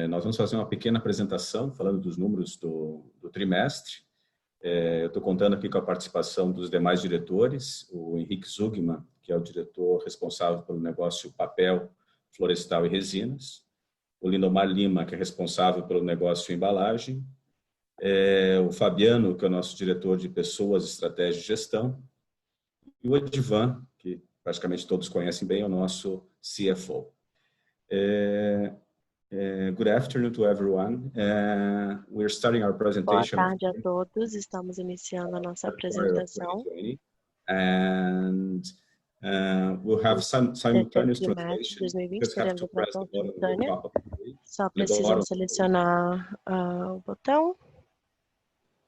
Nós vamos fazer uma pequena apresentação falando dos números do trimestre. Eu estou contando aqui com a participação dos demais diretores, o Henrique Zugman, que é o diretor responsável pelo negócio papel, florestal e resinas, o Lindomar Lima, que é responsável pelo negócio embalagem, o Fabiano, que é o nosso diretor de pessoas, estratégia e gestão, e o Edivan, que praticamente todos conhecem bem, é o nosso CFO. Good afternoon to everyone. We're starting our Boa presentation. tarde a todos. Estamos iniciando a nossa apresentação and we'll have simultaneous trimestre translation. 2020. Just have Teremos to a press tradução the button at the simultânea. top of the page. Só precisam selecionar o botão.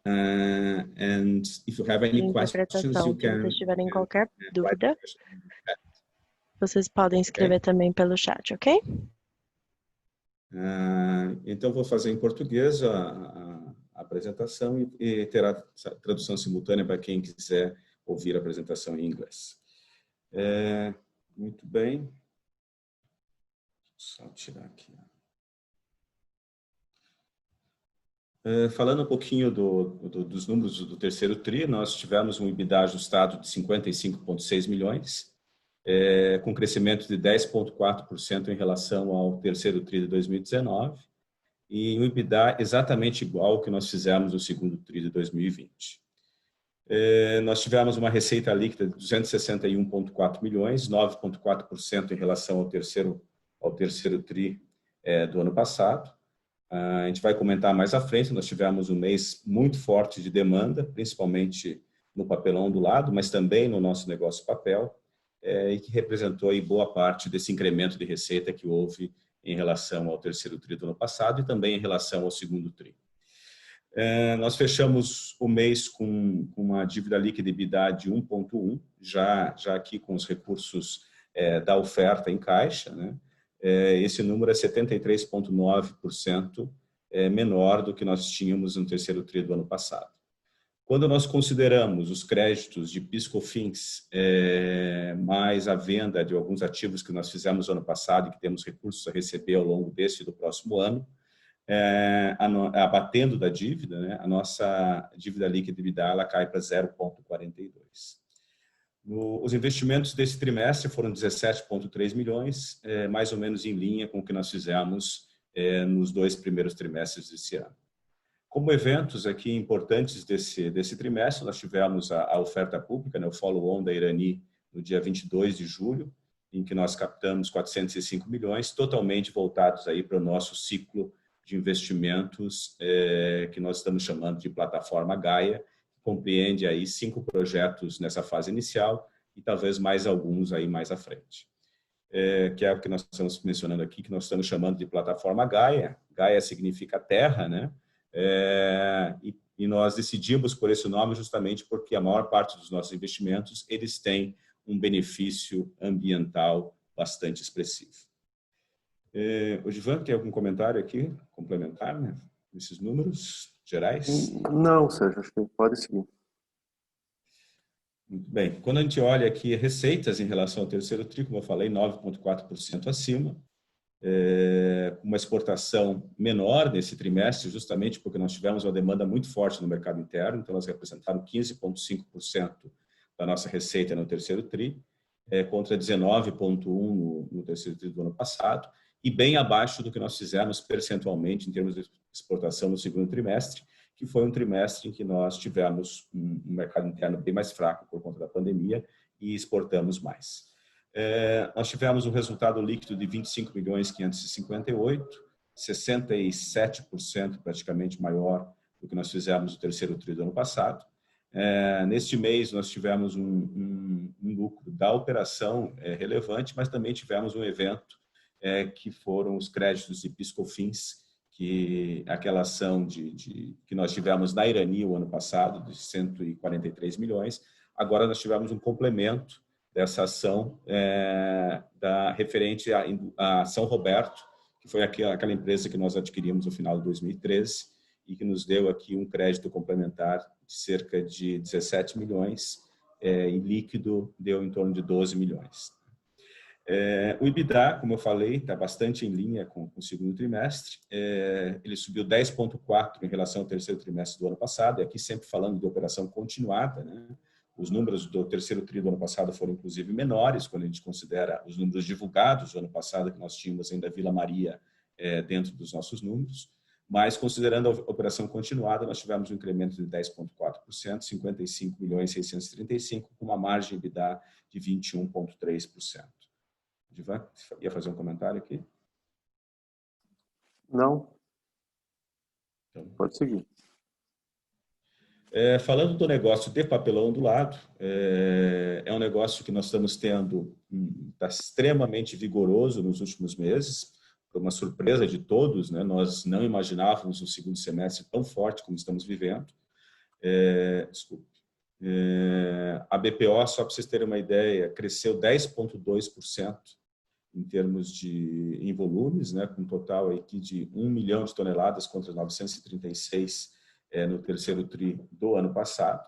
And if you have any questions, you Se can vocês tiverem qualquer write dúvida, questions in the chat. vocês podem escrever também pelo chat, ok? Então, vou fazer em português a apresentação e terá tradução simultânea para quem quiser ouvir a apresentação em inglês. Muito bem. Só tirar aqui. Falando um pouquinho dos números do terceiro TRI, nós tivemos um EBITDA ajustado de 55,6 milhões, com crescimento de 10,4% em relação ao terceiro TRI de 2019, e um EBITDA exatamente igual ao que nós fizemos no segundo TRI de 2020. Nós tivemos uma receita líquida de 261,4 milhões, 9,4% em relação ao terceiro TRI do ano passado. A gente vai comentar mais à frente, nós tivemos um mês muito forte de demanda, principalmente no papelão do lado, mas também no nosso negócio papel, e que representou aí boa parte desse incremento de receita que houve em relação ao terceiro TRI do ano passado e também em relação ao segundo TRI. Nós fechamos o mês com uma dívida líquida EBITDA de 1,1, já aqui com os recursos da oferta em caixa, né? Esse número é 73,9% menor do que nós tínhamos no terceiro TRI do ano passado. Quando nós consideramos os créditos de PIS/COFINS, mais a venda de alguns ativos que nós fizemos no ano passado e que temos recursos a receber ao longo desse e do próximo ano, abatendo da dívida, né, a nossa dívida líquida EBITDA ela cai para 0,42. Os investimentos desse trimestre foram 17,3 milhões, mais ou menos em linha com o que nós fizemos nos 2 primeiros trimestres desse ano. Como eventos aqui importantes desse trimestre, nós tivemos a oferta pública, né, o follow-on da Irani, no dia 22 de julho, em que nós captamos 405 milhões, totalmente voltados aí para o nosso ciclo de investimentos, que nós estamos chamando de plataforma Gaia, que compreende aí 5 projetos nessa fase inicial e talvez mais alguns aí mais à frente. Que é o que nós estamos mencionando aqui, que nós estamos chamando de plataforma Gaia. Gaia significa terra, né? E nós decidimos por esse nome justamente porque a maior parte dos nossos investimentos, eles têm um benefício ambiental bastante expressivo. O Edivan, tem algum comentário aqui, complementar, né? Esses números gerais? Não, Sérgio, acho que pode seguir. Muito bem. Quando a gente olha aqui receitas em relação ao terceiro TRI, como eu falei, 9,4% acima, uma exportação menor nesse trimestre, justamente porque nós tivemos uma demanda muito forte no mercado interno, então elas representaram 15,5% da nossa receita no terceiro TRI, contra 19,1% no terceiro TRI do ano passado, e bem abaixo do que nós fizemos percentualmente em termos de exportação no segundo trimestre, que foi um trimestre em que nós tivemos um mercado interno bem mais fraco por conta da pandemia e exportamos mais. Nós tivemos um resultado líquido de 25.558, 67% praticamente maior do que nós fizemos no terceiro TRI do ano passado. Neste mês, nós tivemos um lucro da operação relevante, mas também tivemos um evento que foram os créditos de PIS/COFINS, que aquela ação que nós tivemos na Irani o ano passado, de 143 milhões, agora nós tivemos um complemento dessa ação referente à São Roberto, que foi aquela empresa que nós adquirimos no final de 2013 e que nos deu aqui um crédito complementar de cerca de 17 milhões, e líquido deu em torno de 12 milhões. O EBITDA, como eu falei, está bastante em linha com o segundo trimestre. Ele subiu 10,4% em relação ao terceiro trimestre do ano passado, e aqui sempre falando de operação continuada, né? Os números do terceiro tri do ano passado foram, inclusive, menores, quando a gente considera os números divulgados do ano passado, que nós tínhamos ainda Vila Maria dentro dos nossos números. Mas, considerando a operação continuada, nós tivemos um incremento de 10,4%, 55.635, com uma margem EBITDA de 21,3%. Divan, ia fazer um comentário aqui? Não. Então, pode seguir. Falando do negócio de papelão ondulado, é um negócio que nós estamos tendo, está extremamente vigoroso nos últimos meses, foi uma surpresa de todos, né? Nós não imaginávamos um segundo semestre tão forte como estamos vivendo. Desculpe. A BPO, só para vocês terem uma ideia, cresceu 10,2% em volumes, né? Com um total aqui de 1 milhão de toneladas contra 936 no terceiro tri do ano passado.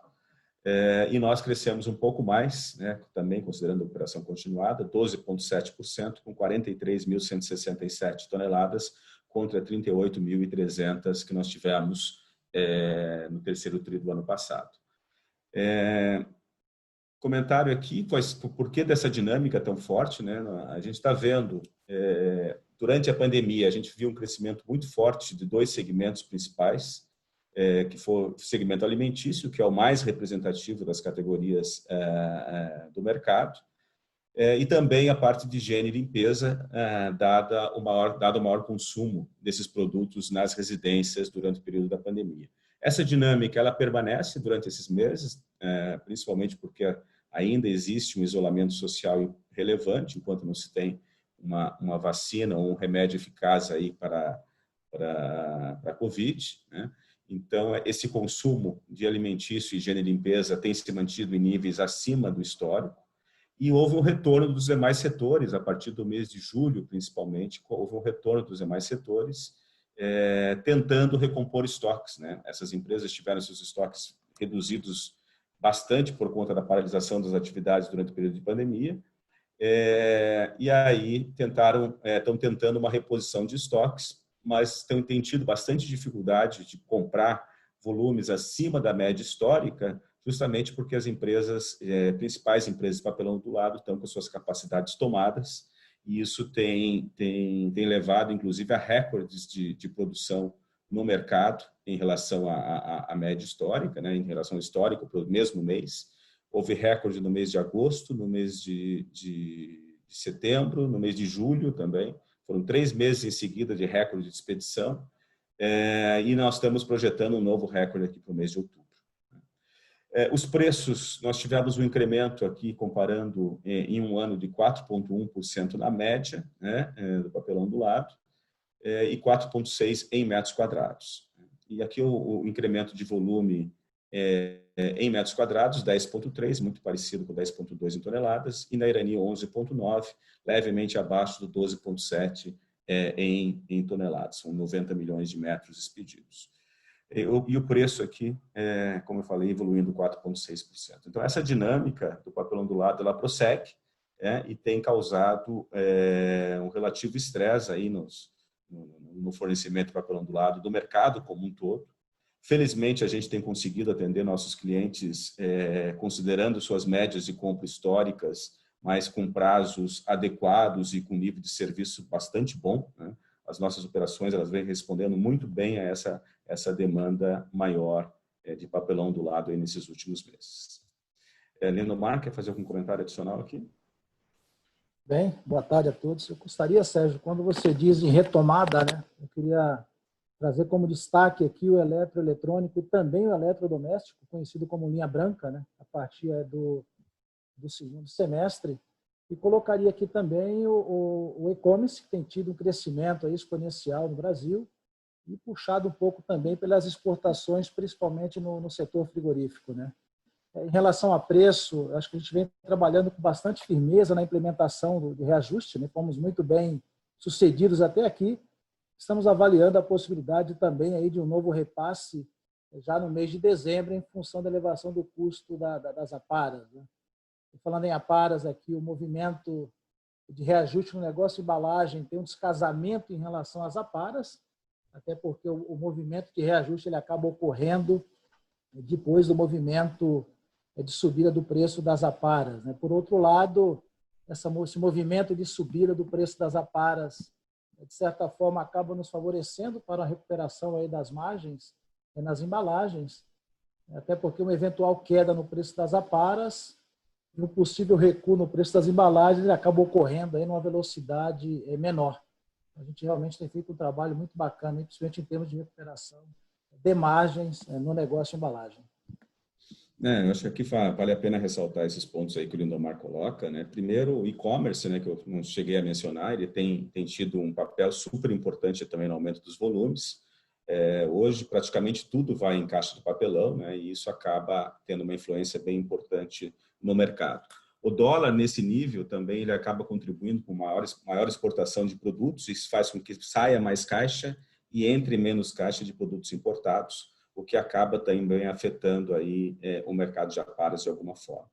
E nós crescemos um pouco mais, né, também considerando a operação continuada, 12,7%, com 43.167 toneladas contra 38.300 que nós tivemos no terceiro tri do ano passado. Comentário aqui, por que dessa dinâmica tão forte, né? A gente está vendo, durante a pandemia, a gente viu um crescimento muito forte de dois segmentos principais, que foi o segmento alimentício, que é o mais representativo das categorias do mercado, e também a parte de higiene e limpeza, dado o maior consumo desses produtos nas residências durante o período da pandemia. Essa dinâmica ela permanece durante esses meses, principalmente porque ainda existe um isolamento social relevante, enquanto não se tem uma vacina ou um remédio eficaz aí para a Covid, né? Então, esse consumo de alimentício, higiene e limpeza tem se mantido em níveis acima do histórico e houve um retorno dos demais setores, a partir do mês de julho, principalmente, houve um retorno dos demais setores, tentando recompor estoques, né? Essas empresas tiveram seus estoques reduzidos bastante por conta da paralisação das atividades durante o período de pandemia, e aí estão tentando uma reposição de estoques, mas têm tido bastante dificuldade de comprar volumes acima da média histórica, justamente porque as empresas, principais empresas de papelão do lado, estão com suas capacidades tomadas, e isso tem levado, inclusive, a recordes de produção no mercado em relação à média histórica, né, em relação ao histórico para o mesmo mês. Houve recorde no mês de agosto, no mês de setembro, no mês de julho também. Foram 3 meses em seguida de recorde de expedição, e nós estamos projetando um novo recorde aqui para o mês de outubro. Os preços, nós tivemos um incremento aqui, comparando em um ano, de 4,1% na média, né, do papelão ondulado, e 4,6% em metros quadrados. E aqui o incremento de volume em metros quadrados, 10,3%, muito parecido com 10,2% em toneladas, e na Irani 11,9%, levemente abaixo do 12,7% em toneladas, são 90 milhões de metros expedidos. E o preço aqui, como eu falei, evoluindo 4,6%. Então, essa dinâmica do papelão ondulado, ela prossegue, e tem causado um relativo estresse aí no fornecimento de papelão ondulado do mercado como um todo. Felizmente, a gente tem conseguido atender nossos clientes considerando suas médias de compra históricas, mas com prazos adequados e com nível de serviço bastante bom, né? As nossas operações elas vêm respondendo muito bem a essa demanda maior de papelão ondulado aí nesses últimos meses. Lindomar, quer fazer algum comentário adicional aqui? Bem, boa tarde a todos. Eu gostaria, Sérgio, quando você diz em retomada, né, eu queria trazer como destaque aqui o eletroeletrônico e também o eletrodoméstico, conhecido como linha branca, né, a partir do segundo semestre, e colocaria aqui também o e-commerce, que tem tido um crescimento aí exponencial no Brasil e puxado um pouco também pelas exportações, principalmente no setor frigorífico, né. Em relação a preço, acho que a gente vem trabalhando com bastante firmeza na implementação do reajuste, né, fomos muito bem sucedidos até aqui. Estamos avaliando a possibilidade também aí de um novo repasse já no mês de dezembro, em função da elevação do custo das aparas, né. Falando em aparas aqui, o movimento de reajuste no negócio de embalagem tem um descasamento em relação às aparas, até porque o movimento de reajuste ele acaba ocorrendo depois do movimento de subida do preço das aparas, né? Por outro lado, esse movimento de subida do preço das aparas, de certa forma, acaba nos favorecendo para a recuperação aí das margens nas embalagens, até porque uma eventual queda no preço das aparas e um possível recuo no preço das embalagens acaba ocorrendo aí numa velocidade menor. A gente realmente tem feito um trabalho muito bacana, principalmente em termos de recuperação de margens no negócio de embalagem. Eu acho que aqui vale a pena ressaltar esses pontos aí que o Lindomar coloca, né? Primeiro, o e-commerce, né, que eu não cheguei a mencionar, ele tem tido um papel super importante também no aumento dos volumes. Hoje, praticamente tudo vai em caixa de papelão, né? E isso acaba tendo uma influência bem importante no mercado. O dólar, nesse nível, também ele acaba contribuindo com maior exportação de produtos, isso faz com que saia mais caixa e entre menos caixa de produtos importados, o que acaba também afetando aí o mercado de aparas de alguma forma.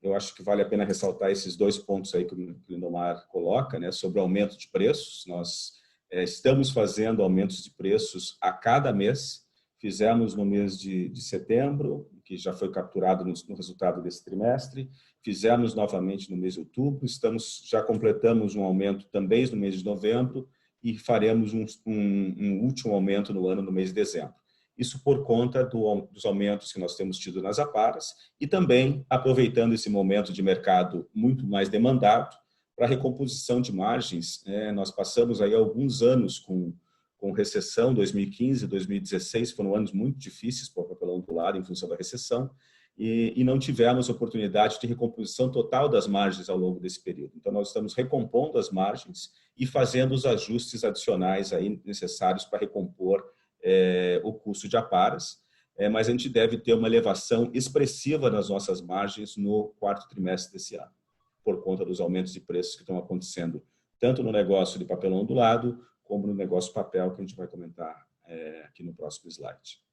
Eu acho que vale a pena ressaltar esses dois pontos aí que o Lindomar coloca, né, sobre o aumento de preços. Nós estamos fazendo aumentos de preços a cada mês. Fizemos no mês de setembro, que já foi capturado no resultado desse trimestre. Fizemos novamente no mês de outubro. Já completamos um aumento também no mês de novembro e faremos um último aumento no ano, no mês de dezembro. Isso por conta dos aumentos que nós temos tido nas aparas e também aproveitando esse momento de mercado muito mais demandado para a recomposição de margens. Nós passamos aí alguns anos com recessão, 2015, 2016, foram anos muito difíceis para o papelão do lado em função da recessão, e não tivemos oportunidade de recomposição total das margens ao longo desse período. Então, nós estamos recompondo as margens e fazendo os ajustes adicionais aí necessários para recompor o custo de aparas, mas a gente deve ter uma elevação expressiva nas nossas margens no quarto trimestre desse ano, por conta dos aumentos de preços que estão acontecendo, tanto no negócio de papelão ondulado, como no negócio papel, que a gente vai comentar aqui no próximo slide.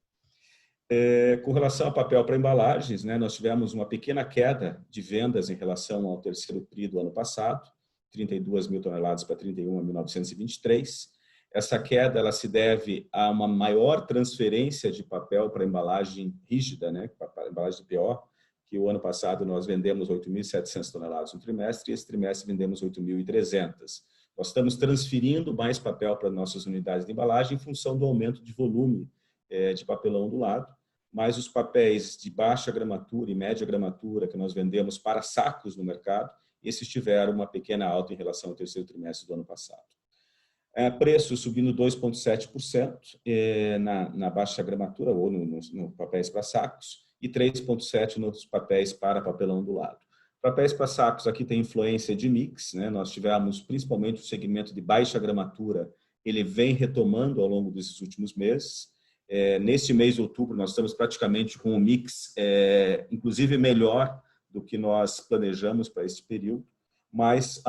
Com relação a papel para embalagens, né, nós tivemos uma pequena queda de vendas em relação ao terceiro TRI do ano passado, 32 mil toneladas para 31.923. Essa queda ela se deve a uma maior transferência de papel para embalagem rígida, né, para embalagem de PO, que o ano passado nós vendemos 8.700 toneladas no trimestre e esse trimestre vendemos 8.300. Nós estamos transferindo mais papel para nossas unidades de embalagem em função do aumento de volume de papelão do lado, mas os papéis de baixa gramatura e média gramatura que nós vendemos para sacos no mercado, esses tiveram uma pequena alta em relação ao terceiro trimestre do ano passado. Preço subindo 2,7% na baixa gramatura ou no papéis para sacos e 3,7% nos papéis para papelão ondulado. Papéis para sacos aqui tem influência de mix, né? Nós tivemos principalmente o segmento de baixa gramatura, ele vem retomando ao longo desses últimos meses. Neste mês de outubro nós estamos praticamente com um mix inclusive melhor do que nós planejamos para este período, mas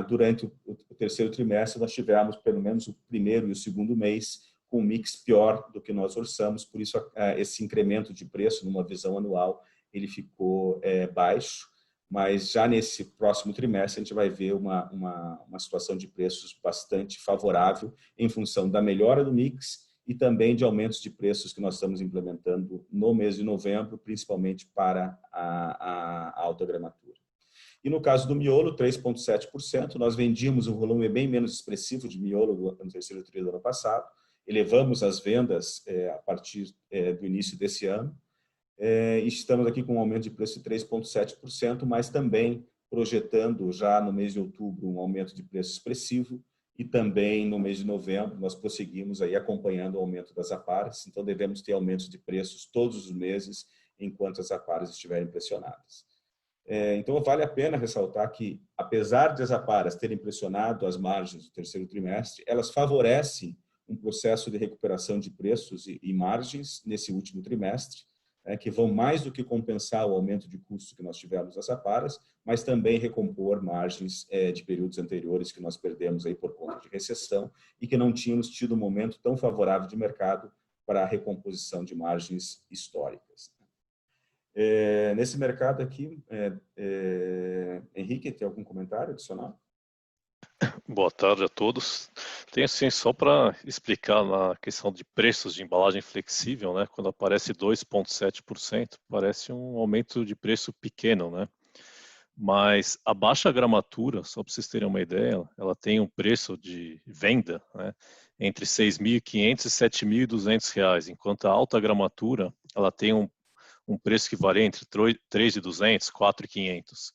durante o terceiro trimestre nós tivemos pelo menos o primeiro e o segundo mês com um mix pior do que nós orçamos, por isso esse incremento de preço numa visão anual ele ficou baixo, mas já nesse próximo trimestre a gente vai ver uma situação de preços bastante favorável em função da melhora do mix e também de aumentos de preços que nós estamos implementando no mês de novembro, principalmente para a alta gramatura. E no caso do miolo, 3,7%, nós vendíamos um volume bem menos expressivo de miolo no terceiro trimestre do ano passado, elevamos as vendas a partir do início desse ano, e estamos aqui com um aumento de preço de 3,7%, mas também projetando já no mês de outubro um aumento de preço expressivo, e também no mês de novembro nós prosseguimos aí acompanhando o aumento das aparas, então devemos ter aumentos de preços todos os meses enquanto as aparas estiverem pressionadas. Então vale a pena ressaltar que, apesar de as aparas terem pressionado as margens do terceiro trimestre, elas favorecem um processo de recuperação de preços e margens nesse último trimestre, que vão mais do que compensar o aumento de custo que nós tivemos nas aparas, mas também recompor margens de períodos anteriores que nós perdemos aí por conta de recessão e que não tínhamos tido um momento tão favorável de mercado para a recomposição de margens históricas. Nesse mercado aqui, Henrique, tem algum comentário adicional? Boa tarde a todos. Tenho assim, só para explicar na questão de preços de embalagem flexível, né? Quando aparece 2,7%, parece um aumento de preço pequeno, né? Mas a baixa gramatura, só para vocês terem uma ideia, ela tem um preço de venda, né, entre R$ 6.500 e R$ 7.200, enquanto a alta gramatura ela tem um preço que varia entre R$ 3.200 e R$ 4.500.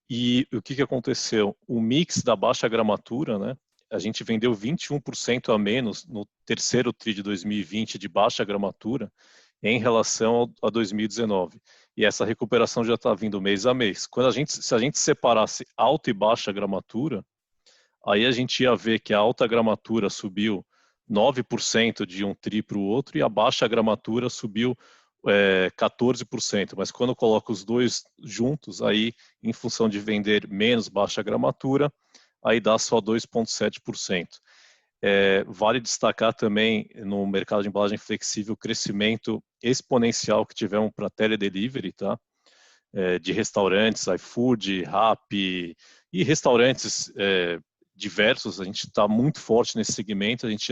E o que aconteceu? O mix da baixa gramatura, né, a gente vendeu 21% a menos no terceiro TRI de 2020 de baixa gramatura em relação a 2019. E essa recuperação já está vindo mês a mês. Se a gente separasse alta e baixa gramatura, aí a gente ia ver que a alta gramatura subiu 9% de um TRI para o outro e a baixa gramatura subiu 14%. Mas quando eu coloco os dois juntos, aí, em função de vender menos baixa gramatura, aí dá só 2,7%. Vale destacar também no mercado de embalagem flexível o crescimento exponencial que tivemos para teledelivery, tá? De restaurantes, iFood, Rappi e restaurantes diversos. A gente está muito forte nesse segmento, a gente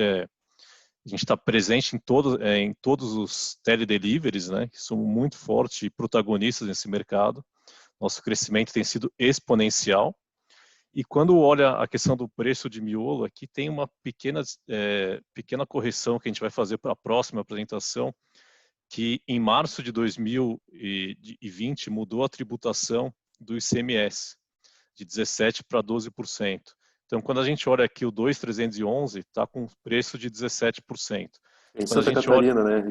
está presente em todos os teledeliveries, né? Que somos muito fortes e protagonistas nesse mercado. Nosso crescimento tem sido exponencial. E quando olha a questão do preço de miolo, aqui tem uma pequena correção que a gente vai fazer para a próxima apresentação, que em março de 2020 mudou a tributação do ICMS, de 17% para 12%. Então, quando a gente olha aqui o 2.311, está com preço de 17%. Em Santa Catarina, né?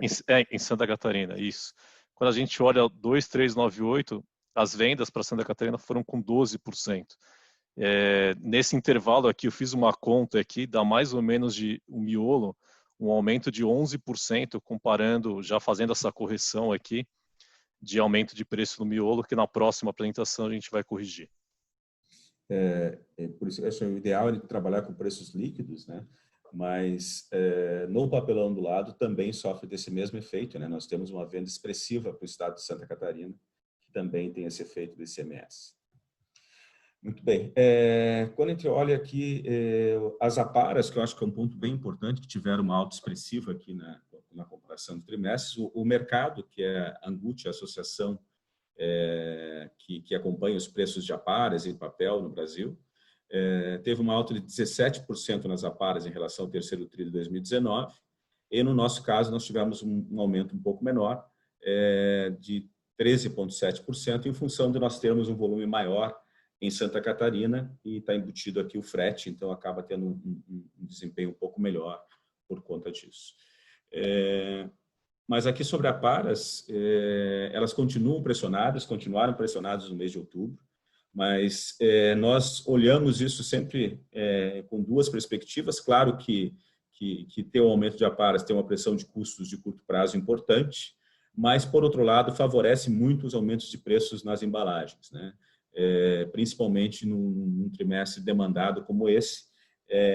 Em Santa Catarina, isso. Quando a gente olha o 2.398, as vendas para Santa Catarina foram com 12%. Nesse intervalo aqui, eu fiz uma conta aqui, dá mais ou menos de um miolo, um aumento de 11%, comparando, já fazendo essa correção aqui, de aumento de preço no miolo, que na próxima apresentação a gente vai corrigir. Por isso, acho que o ideal é trabalhar com preços líquidos, né? Mas no papelão do lado também sofre desse mesmo efeito, né? Nós temos uma venda expressiva para o estado de Santa Catarina, que também tem esse efeito do ICMS. Muito bem. Quando a gente olha aqui as aparas, que eu acho que é um ponto bem importante, que tiveram uma alta expressiva aqui na comparação de trimestres, o mercado, que é a Angut, a associação que acompanha os preços de aparas em papel no Brasil, teve uma alta de 17% nas aparas em relação ao terceiro TRI de 2019, e no nosso caso nós tivemos um aumento um pouco menor, de 13,7%, em função de nós termos um volume maior em Santa Catarina e está embutido aqui o frete, então acaba tendo um desempenho um pouco melhor por conta disso. Mas aqui sobre aparas, elas continuaram pressionadas no mês de outubro, mas nós olhamos isso sempre com duas perspectivas. Claro que ter um aumento de aparas tem uma pressão de custos de curto prazo importante, mas, por outro lado, favorece muito os aumentos de preços nas embalagens, né? Principalmente num trimestre demandado como esse,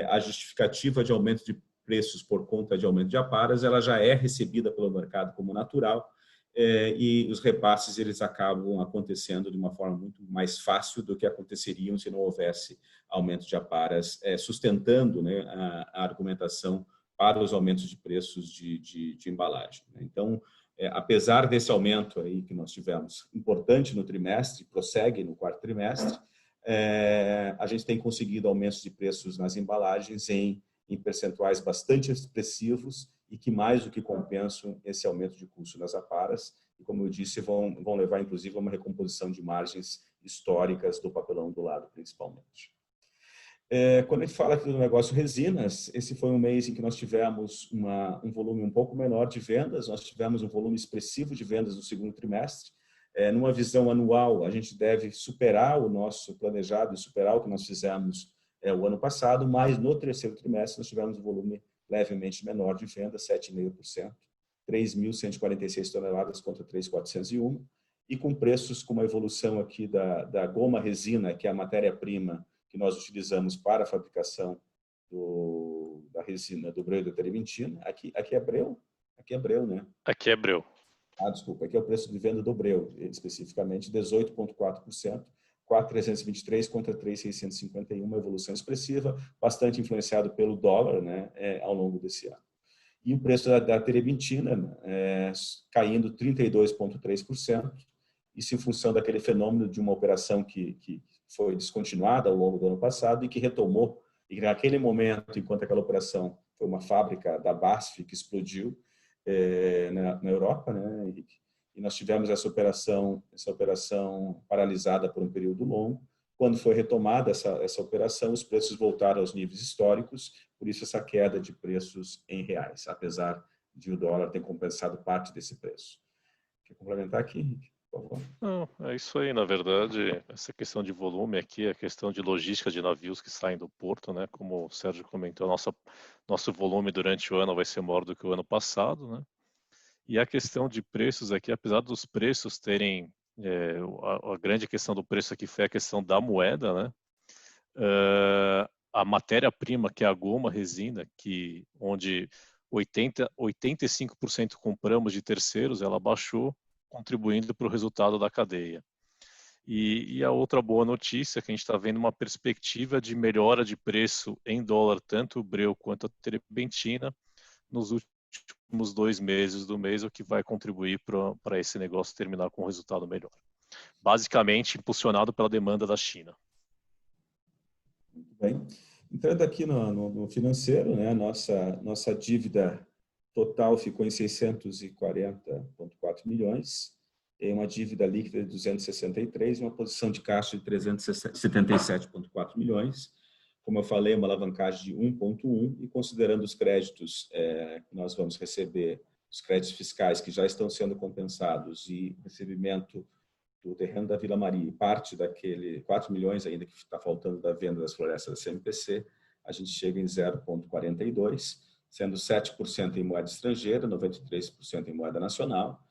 a justificativa de aumento de preços por conta de aumento de aparas, ela já é recebida pelo mercado como natural, e os repasses eles acabam acontecendo de uma forma muito mais fácil do que aconteceriam se não houvesse aumento de aparas, sustentando, né, a argumentação para os aumentos de preços de embalagem. Então, apesar desse aumento aí que nós tivemos importante no trimestre, prossegue no quarto trimestre, a gente tem conseguido aumentos de preços nas embalagens em percentuais bastante expressivos e que mais do que compensam esse aumento de custo nas aparas e, como eu disse, vão levar inclusive a uma recomposição de margens históricas do papelão do lado, principalmente. Quando a gente fala aqui do negócio resinas, esse foi um mês em que nós tivemos um volume um pouco menor de vendas, nós tivemos um volume expressivo de vendas no segundo trimestre. Numa visão anual, a gente deve superar o nosso planejado e superar o que nós fizemos o ano passado, mas no terceiro trimestre nós tivemos um volume levemente menor de vendas, 7,5%, 3.146 toneladas contra 3.401, e com preços com uma evolução aqui da goma resina, que é a matéria-prima que nós utilizamos para a fabricação da resina do breu e da terebentina. Aqui é breu? Aqui é breu, né? Aqui é breu. Desculpa, aqui é o preço de venda do Breu, especificamente 18,4%, 4.323 contra 3.651, uma evolução expressiva, bastante influenciado pelo dólar, né, ao longo desse ano. E o preço da terebintina caindo 32,3%, isso em função daquele fenômeno de uma operação que foi descontinuada ao longo do ano passado e que retomou, e naquele momento, enquanto aquela operação foi uma fábrica da BASF que explodiu na Europa, né, e nós tivemos essa operação paralisada por um período longo. Quando foi retomada essa operação, os preços voltaram aos níveis históricos, por isso essa queda de preços em reais, apesar de o dólar ter compensado parte desse preço. Quer complementar aqui, Henrique, por favor? Não, é isso aí, na verdade, essa questão de volume aqui, a questão de logística de navios que saem do porto, né? Como o Sérgio comentou, nosso volume durante o ano vai ser maior do que o ano passado, né? E a questão de preços aqui, apesar dos preços terem, a grande questão do preço aqui foi a questão da moeda, né? A matéria-prima, que é a goma, resina, onde 85% compramos de terceiros, ela baixou, contribuindo para o resultado da cadeia. E a outra boa notícia é que a gente está vendo uma perspectiva de melhora de preço em dólar, tanto o Breu quanto a terebentina, nos últimos 2 meses do mês, o que vai contribuir para esse negócio terminar com um resultado melhor. Basicamente, impulsionado pela demanda da China. Muito bem. Entrando aqui no financeiro, né, nossa dívida total ficou em 640,4 milhões, em uma dívida líquida de 263, uma posição de caixa de 377,4 milhões. Como eu falei, uma alavancagem de 1,1, e considerando os créditos que nós vamos receber, os créditos fiscais que já estão sendo compensados e o recebimento do terreno da Vila Maria, parte daquele 4 milhões ainda que está faltando da venda das florestas da CMPC, a gente chega em 0,42, sendo 7% em moeda estrangeira, 93% em moeda nacional,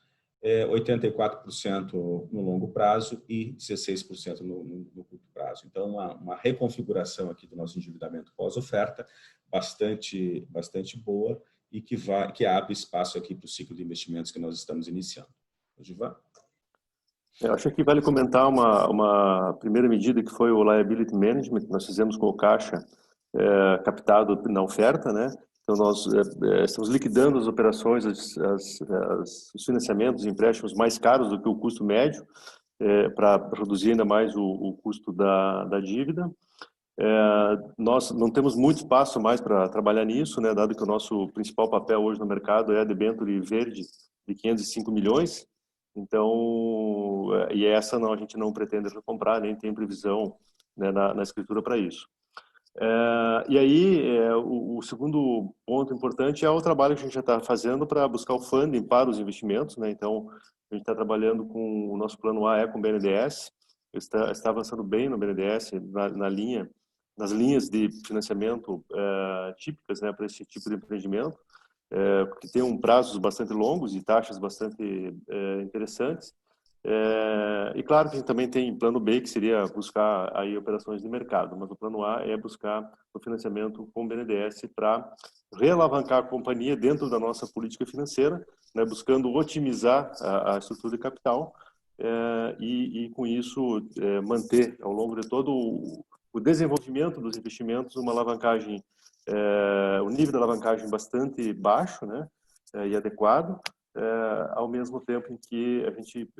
84% no longo prazo e 16% no curto prazo. Então, uma reconfiguração aqui do nosso endividamento pós-oferta bastante boa e que abre espaço aqui para o ciclo de investimentos que nós estamos iniciando. Odivan? Eu acho que vale comentar uma primeira medida que foi o liability management que nós fizemos com o caixa captado na oferta, né? Então nós estamos liquidando as operações, os financiamentos, os empréstimos mais caros do que o custo médio, para reduzir ainda mais o custo da dívida. Nós não temos muito espaço mais para trabalhar nisso, né? Dado que o nosso principal papel hoje no mercado é a debênture verde de 505 milhões. Então, e essa não, a gente não pretende recomprar, nem tem previsão, né, na escritura para isso. E aí, o segundo ponto importante é o trabalho que a gente já está fazendo para buscar o funding para os investimentos, né? Então, a gente está trabalhando com o nosso plano A, com o BNDES, está avançando bem no BNDES, nas linhas de financiamento típicas, né, para esse tipo de empreendimento, porque tem prazos bastante longos e taxas bastante interessantes. E claro que a gente também tem plano B, que seria buscar aí operações de mercado, mas o plano A é buscar o financiamento com o BNDES para realavancar a companhia dentro da nossa política financeira, né, buscando otimizar a estrutura de capital e com isso manter ao longo de todo o desenvolvimento dos investimentos uma alavancagem, o nível da alavancagem bastante baixo, né, e adequado, ao mesmo tempo em que a gente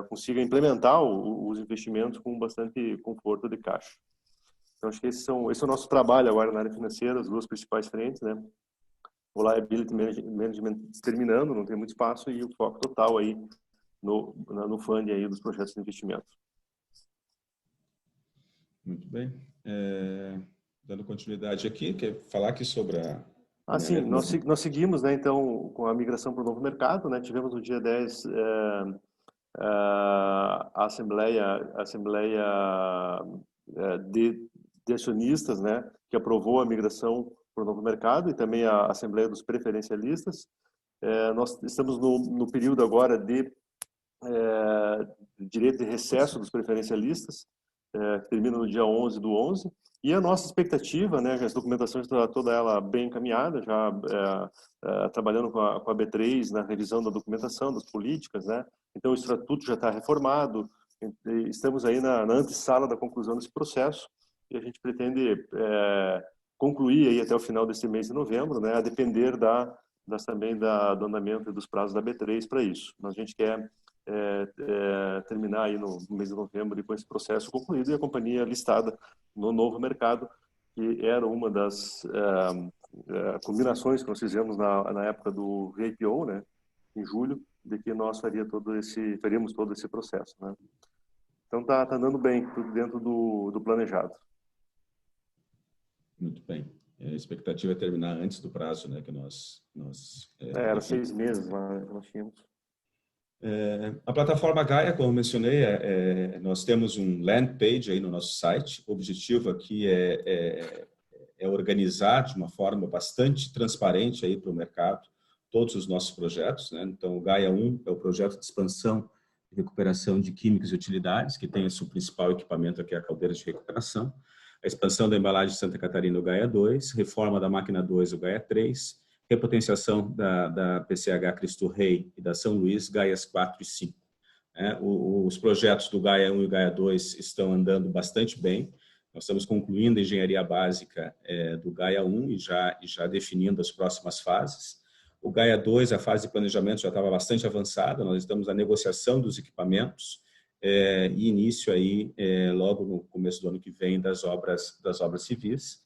consiga implementar os investimentos com bastante conforto de caixa. Então, acho que esse é o nosso trabalho agora na área financeira, as duas principais frentes, né? O liability management terminando, não tem muito espaço, e o foco total aí no funding aí dos projetos de investimento. Muito bem. Dando continuidade aqui, quer falar aqui sobre a... Sim, nós seguimos, né, então, com a migração para o novo mercado, né? Tivemos no dia 10 a assembleia de acionistas, né, que aprovou a migração para o novo mercado, e também a assembleia dos preferencialistas. Nós estamos no período agora de direito de recesso dos preferencialistas, que termina no dia 11/11, E a nossa expectativa, né, a documentação está toda ela bem encaminhada, já trabalhando com a B3 na revisão da documentação, das políticas, né? Então o estatuto já está reformado, estamos aí na antessala da conclusão desse processo e a gente pretende concluir aí até o final desse mês de novembro, né, a depender também do andamento e dos prazos da B3 para isso. Mas a gente quer terminar aí no mês de novembro com esse processo concluído e a companhia listada no novo mercado, que era uma das combinações que nós fizemos na época do IPO, né, em julho, de que nós faríamos todo esse processo, né. Então tá andando bem, tudo dentro do planejado. Muito bem. A expectativa é terminar antes do prazo, né, que nós era 6 meses lá que nós tínhamos. A plataforma Gaia, como eu mencionei, nós temos um land page aí no nosso site. O objetivo aqui é organizar de uma forma bastante transparente aí para o mercado todos os nossos projetos, né? Então, o Gaia 1 é o projeto de expansão e recuperação de químicos e utilidades, que tem o seu principal equipamento aqui, a caldeira de recuperação. A expansão da embalagem de Santa Catarina, o Gaia 2, reforma da máquina 2, o Gaia 3, repotenciação da PCH Cristo Rei e da São Luís, Gaias 4 e 5. Os projetos do Gaia 1 e Gaia 2 estão andando bastante bem. Nós estamos concluindo a engenharia básica do Gaia 1 e já definindo as próximas fases. O Gaia 2, a fase de planejamento já estava bastante avançada, nós estamos na negociação dos equipamentos e início aí, logo no começo do ano que vem, das obras civis.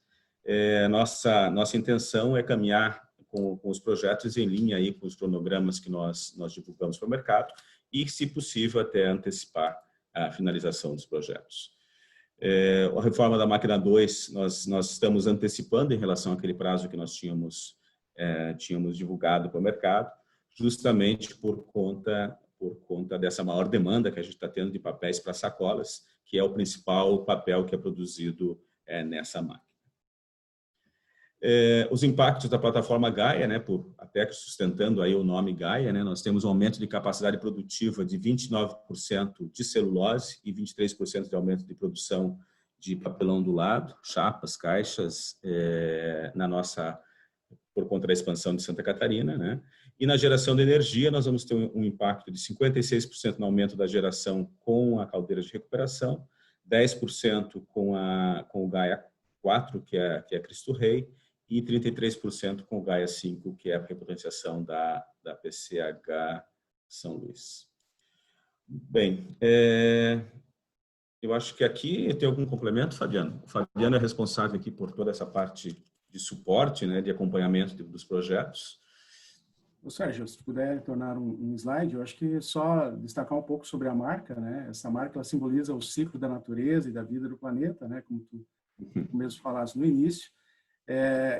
Nossa intenção é caminhar com os projetos em linha aí com os cronogramas que nós divulgamos para o mercado e, se possível, até antecipar a finalização dos projetos. A reforma da máquina 2, nós estamos antecipando em relação àquele prazo que nós tínhamos divulgado para o mercado, justamente por conta dessa maior demanda que a gente está tendo de papéis para sacolas, que é o principal papel que é produzido nessa máquina. Os impactos da plataforma Gaia, né, até sustentando aí o nome Gaia, né, nós temos um aumento de capacidade produtiva de 29% de celulose e 23% de aumento de produção de papelão ondulado, chapas, caixas, por conta da expansão de Santa Catarina, né? E na geração de energia, nós vamos ter um impacto de 56% no aumento da geração com a caldeira de recuperação, 10% com o Gaia 4, que é Cristo Rei, e 33% com o Gaia 5, que é a repotenciação da PCH São Luís. Bem, eu acho que aqui tem algum complemento, Fabiano? O Fabiano é responsável aqui por toda essa parte de suporte, né, de acompanhamento dos projetos. Sérgio, se puder tornar um slide, eu acho que só destacar um pouco sobre a marca, né? Essa marca ela simboliza o ciclo da natureza e da vida do planeta, né? Como tu mesmo falaste no início.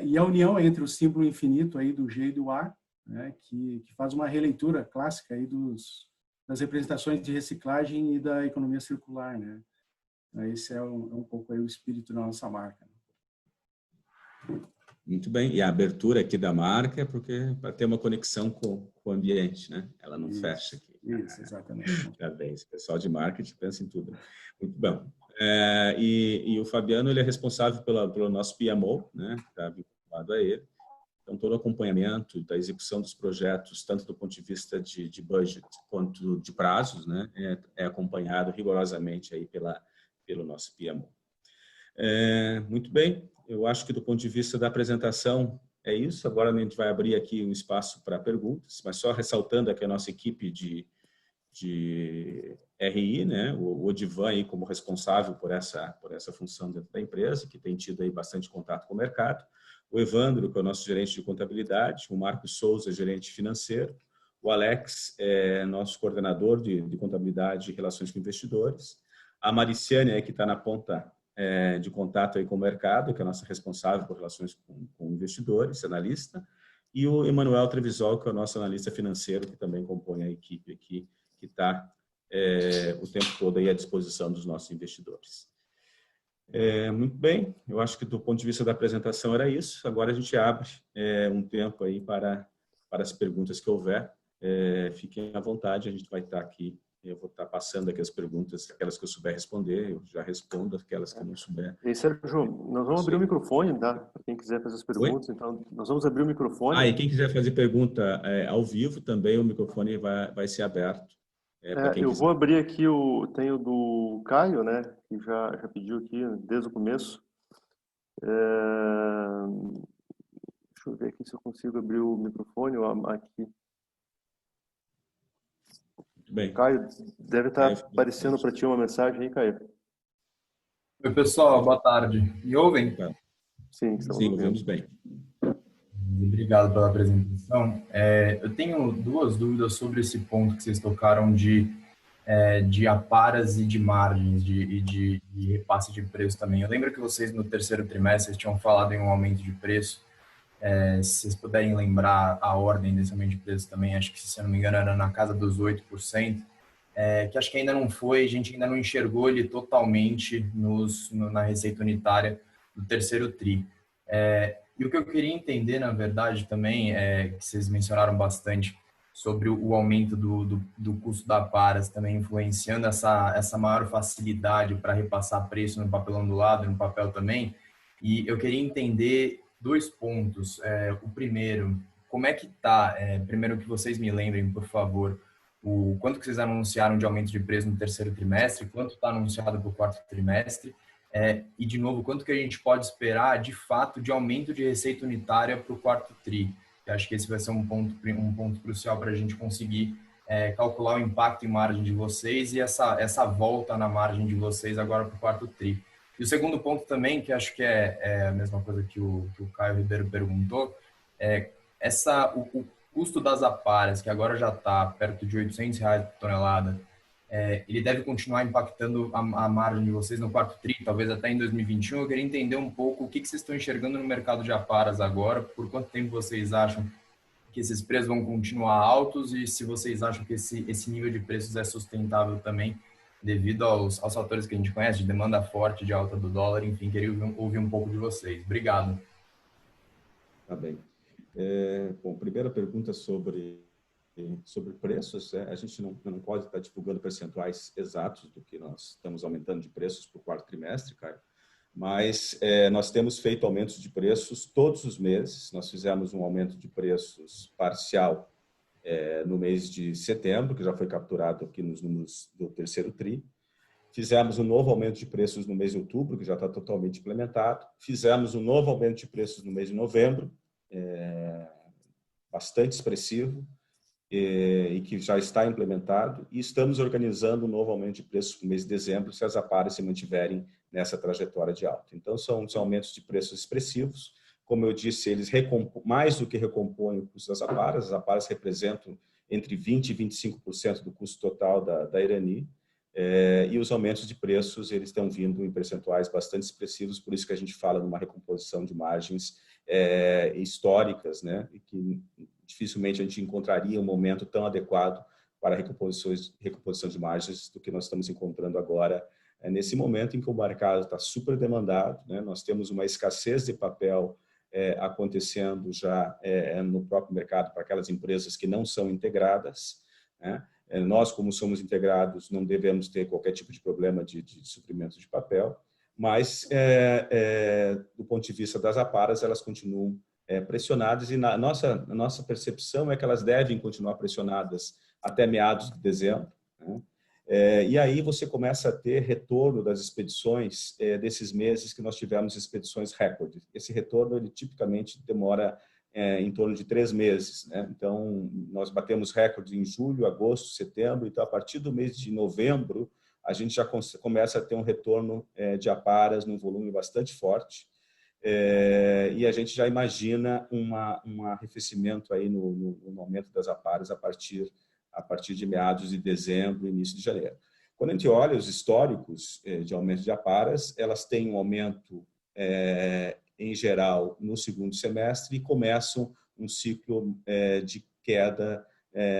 E a união entre o símbolo infinito aí do G e do A, né? Que faz uma releitura clássica aí das representações de reciclagem e da economia circular, né? Esse é um pouco aí o espírito da nossa marca. Muito bem. E a abertura aqui da marca é porque para ter uma conexão com o ambiente, né? Ela não fecha aqui. Isso, exatamente. Parabéns. O pessoal de marketing pensa em tudo. Muito bom. E o Fabiano, ele é responsável pelo nosso PMO, né? Está vinculado a ele. Então, todo o acompanhamento da execução dos projetos, tanto do ponto de vista de budget quanto de prazos, né? É acompanhado rigorosamente aí pelo nosso PMO. Muito bem, eu acho que do ponto de vista da apresentação é isso. Agora a gente vai abrir aqui um espaço para perguntas, mas só ressaltando aqui a nossa equipe de RI, né? O Odivan aí como responsável por essa função dentro da empresa, que tem tido aí bastante contato com o mercado. O Evandro, que é o nosso gerente de contabilidade, o Marcos Souza, gerente financeiro, o Alex, nosso coordenador de contabilidade e relações com investidores, a Mariciane, que está na ponta de contato aí com o mercado, que é a nossa responsável por relações com investidores, analista, e o Emanuel Trevisol, que é o nosso analista financeiro, que também compõe a equipe aqui, que está o tempo todo aí à disposição dos nossos investidores. Muito bem, eu acho que do ponto de vista da apresentação era isso. Agora a gente abre um tempo aí para as perguntas que houver. Fiquem à vontade, a gente vai estar aqui Eu vou estar passando aqui as perguntas, aquelas que eu souber responder, eu já respondo, aquelas que eu não souber. E Sérgio, nós vamos abrir o microfone, tá? Para quem quiser fazer as perguntas. Oi? Então, nós vamos abrir o microfone. E quem quiser fazer pergunta ao vivo também, o microfone vai ser aberto. Para quem eu quiser. vou abrir aqui tem o do Caio, né? Que já pediu aqui desde o começo. Deixa eu ver aqui se eu consigo abrir o microfone aqui. Bem, Caio, deve estar aparecendo para ti uma mensagem aí, Caio. Oi, pessoal, boa tarde. Me ouvem? Sim, ouvimos bem. Obrigado pela apresentação. Eu tenho duas dúvidas sobre esse ponto que vocês tocaram de aparas e de margens e de repasse de preço também. Eu lembro que vocês no terceiro trimestre tinham falado em um aumento de preço. Se vocês puderem lembrar a ordem desse aumento de preço também, acho que, se eu não me engano, era na casa dos 8%, que acho que ainda não foi, a gente ainda não enxergou ele totalmente na receita unitária do terceiro TRI. E o que eu queria entender, na verdade, também, que vocês mencionaram bastante sobre o aumento do custo da aparas, também influenciando essa maior facilidade para repassar preço no papel ondulado, no papel também. E eu queria entender 2 pontos. O primeiro, como é que está, primeiro que vocês me lembrem, por favor, o quanto que vocês anunciaram de aumento de preço no terceiro trimestre, quanto está anunciado para o quarto trimestre, e, de novo, quanto que a gente pode esperar, de fato, de aumento de receita unitária para o quarto TRI. Eu acho que esse vai ser um ponto crucial para a gente conseguir calcular o impacto em margem de vocês e essa volta na margem de vocês agora para o quarto TRI. E o segundo ponto também, que acho que é a mesma coisa que o Caio Ribeiro perguntou, o custo das aparas, que agora já está perto de R$800 por tonelada, ele deve continuar impactando a margem de vocês no quarto TRI, talvez até em 2021. Eu queria entender um pouco o que vocês estão enxergando no mercado de aparas agora, por quanto tempo vocês acham que esses preços vão continuar altos e se vocês acham que esse nível de preços é sustentável também, devido aos fatores que a gente conhece, de demanda forte, de alta do dólar, enfim, queria ouvir um pouco de vocês. Obrigado. Tá bem. Bom, primeira pergunta sobre preços, a gente não pode estar divulgando percentuais exatos do que nós estamos aumentando de preços para o quarto trimestre, Caio, mas nós temos feito aumentos de preços todos os meses. Nós fizemos um aumento de preços parcial no mês de setembro, que já foi capturado aqui nos números do terceiro TRI. Fizemos um novo aumento de preços no mês de outubro, que já está totalmente implementado. Fizemos um novo aumento de preços no mês de novembro, bastante expressivo, e que já está implementado. E estamos organizando um novo aumento de preços no mês de dezembro, se as aparas se mantiverem nessa trajetória de alta. Então, são aumentos de preços expressivos. Como eu disse, eles mais do que recompõem o custo das aparas. As aparas representam entre 20% e 25% do custo total da Irani. E os aumentos de preços, eles estão vindo em percentuais bastante expressivos, por isso que a gente fala numa recomposição de margens históricas, né? E que dificilmente a gente encontraria um momento tão adequado para recomposição de margens do que nós estamos encontrando agora, nesse momento em que o mercado está super demandado, né? Nós temos uma escassez de papel acontecendo já no próprio mercado para aquelas empresas que não são integradas, né? Nós, como somos integrados, não devemos ter qualquer tipo de problema de suprimento de papel, mas, do ponto de vista das aparas, elas continuam pressionadas e a nossa percepção é que elas devem continuar pressionadas até meados de dezembro, né? E aí você começa a ter retorno das expedições desses meses que nós tivemos expedições recorde. Esse retorno, ele tipicamente demora em torno de 3 meses, né? Então, nós batemos recordes em julho, agosto, setembro. Então, a partir do mês de novembro, a gente já começa a ter um retorno de aparas num volume bastante forte. E a gente já imagina um arrefecimento aí no aumento das aparas a partir de meados de dezembro, início de janeiro. Quando a gente olha os históricos de aumento de aparas, elas têm um aumento em geral no segundo semestre e começam um ciclo de queda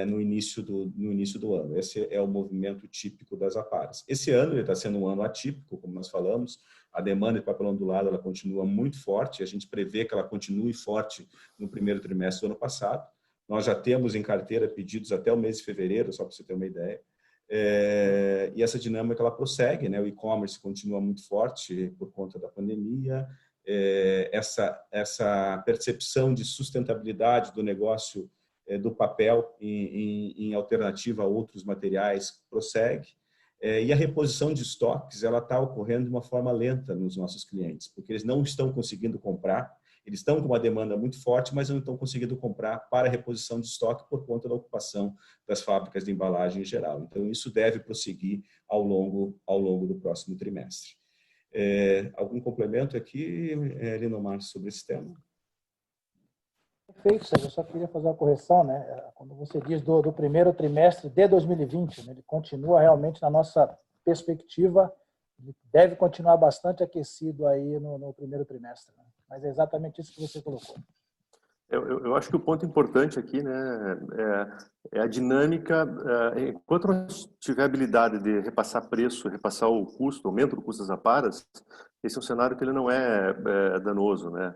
no início do ano. Esse é o movimento típico das aparas. Esse ano ele está sendo um ano atípico, como nós falamos. A demanda de papel ondulado ela continua muito forte. A gente prevê que ela continue forte no primeiro trimestre do ano passado. Nós já temos em carteira pedidos até o mês de fevereiro, só para você ter uma ideia. E essa dinâmica ela prossegue, né? O e-commerce continua muito forte por conta da pandemia. Essa percepção de sustentabilidade do negócio do papel em alternativa a outros materiais prossegue. E a reposição de estoques ela está ocorrendo de uma forma lenta nos nossos clientes, porque eles não estão conseguindo comprar, eles estão com uma demanda muito forte, mas não estão conseguindo comprar para reposição de estoque por conta da ocupação das fábricas de embalagem em geral. Então, isso deve prosseguir ao longo do próximo trimestre. Algum complemento aqui, Linomar, sobre esse tema? Perfeito, Sérgio. Eu só queria fazer uma correção, né? Quando você diz do primeiro trimestre de 2020, né? Ele continua realmente na nossa perspectiva, ele deve continuar bastante aquecido aí no primeiro trimestre, né? Mas é exatamente isso que você colocou. Eu acho que o ponto importante aqui, né, é a dinâmica. Enquanto nós tiver habilidade de repassar preço, repassar o custo, aumento do custo das aparas, esse é um cenário que ele não é danoso, né?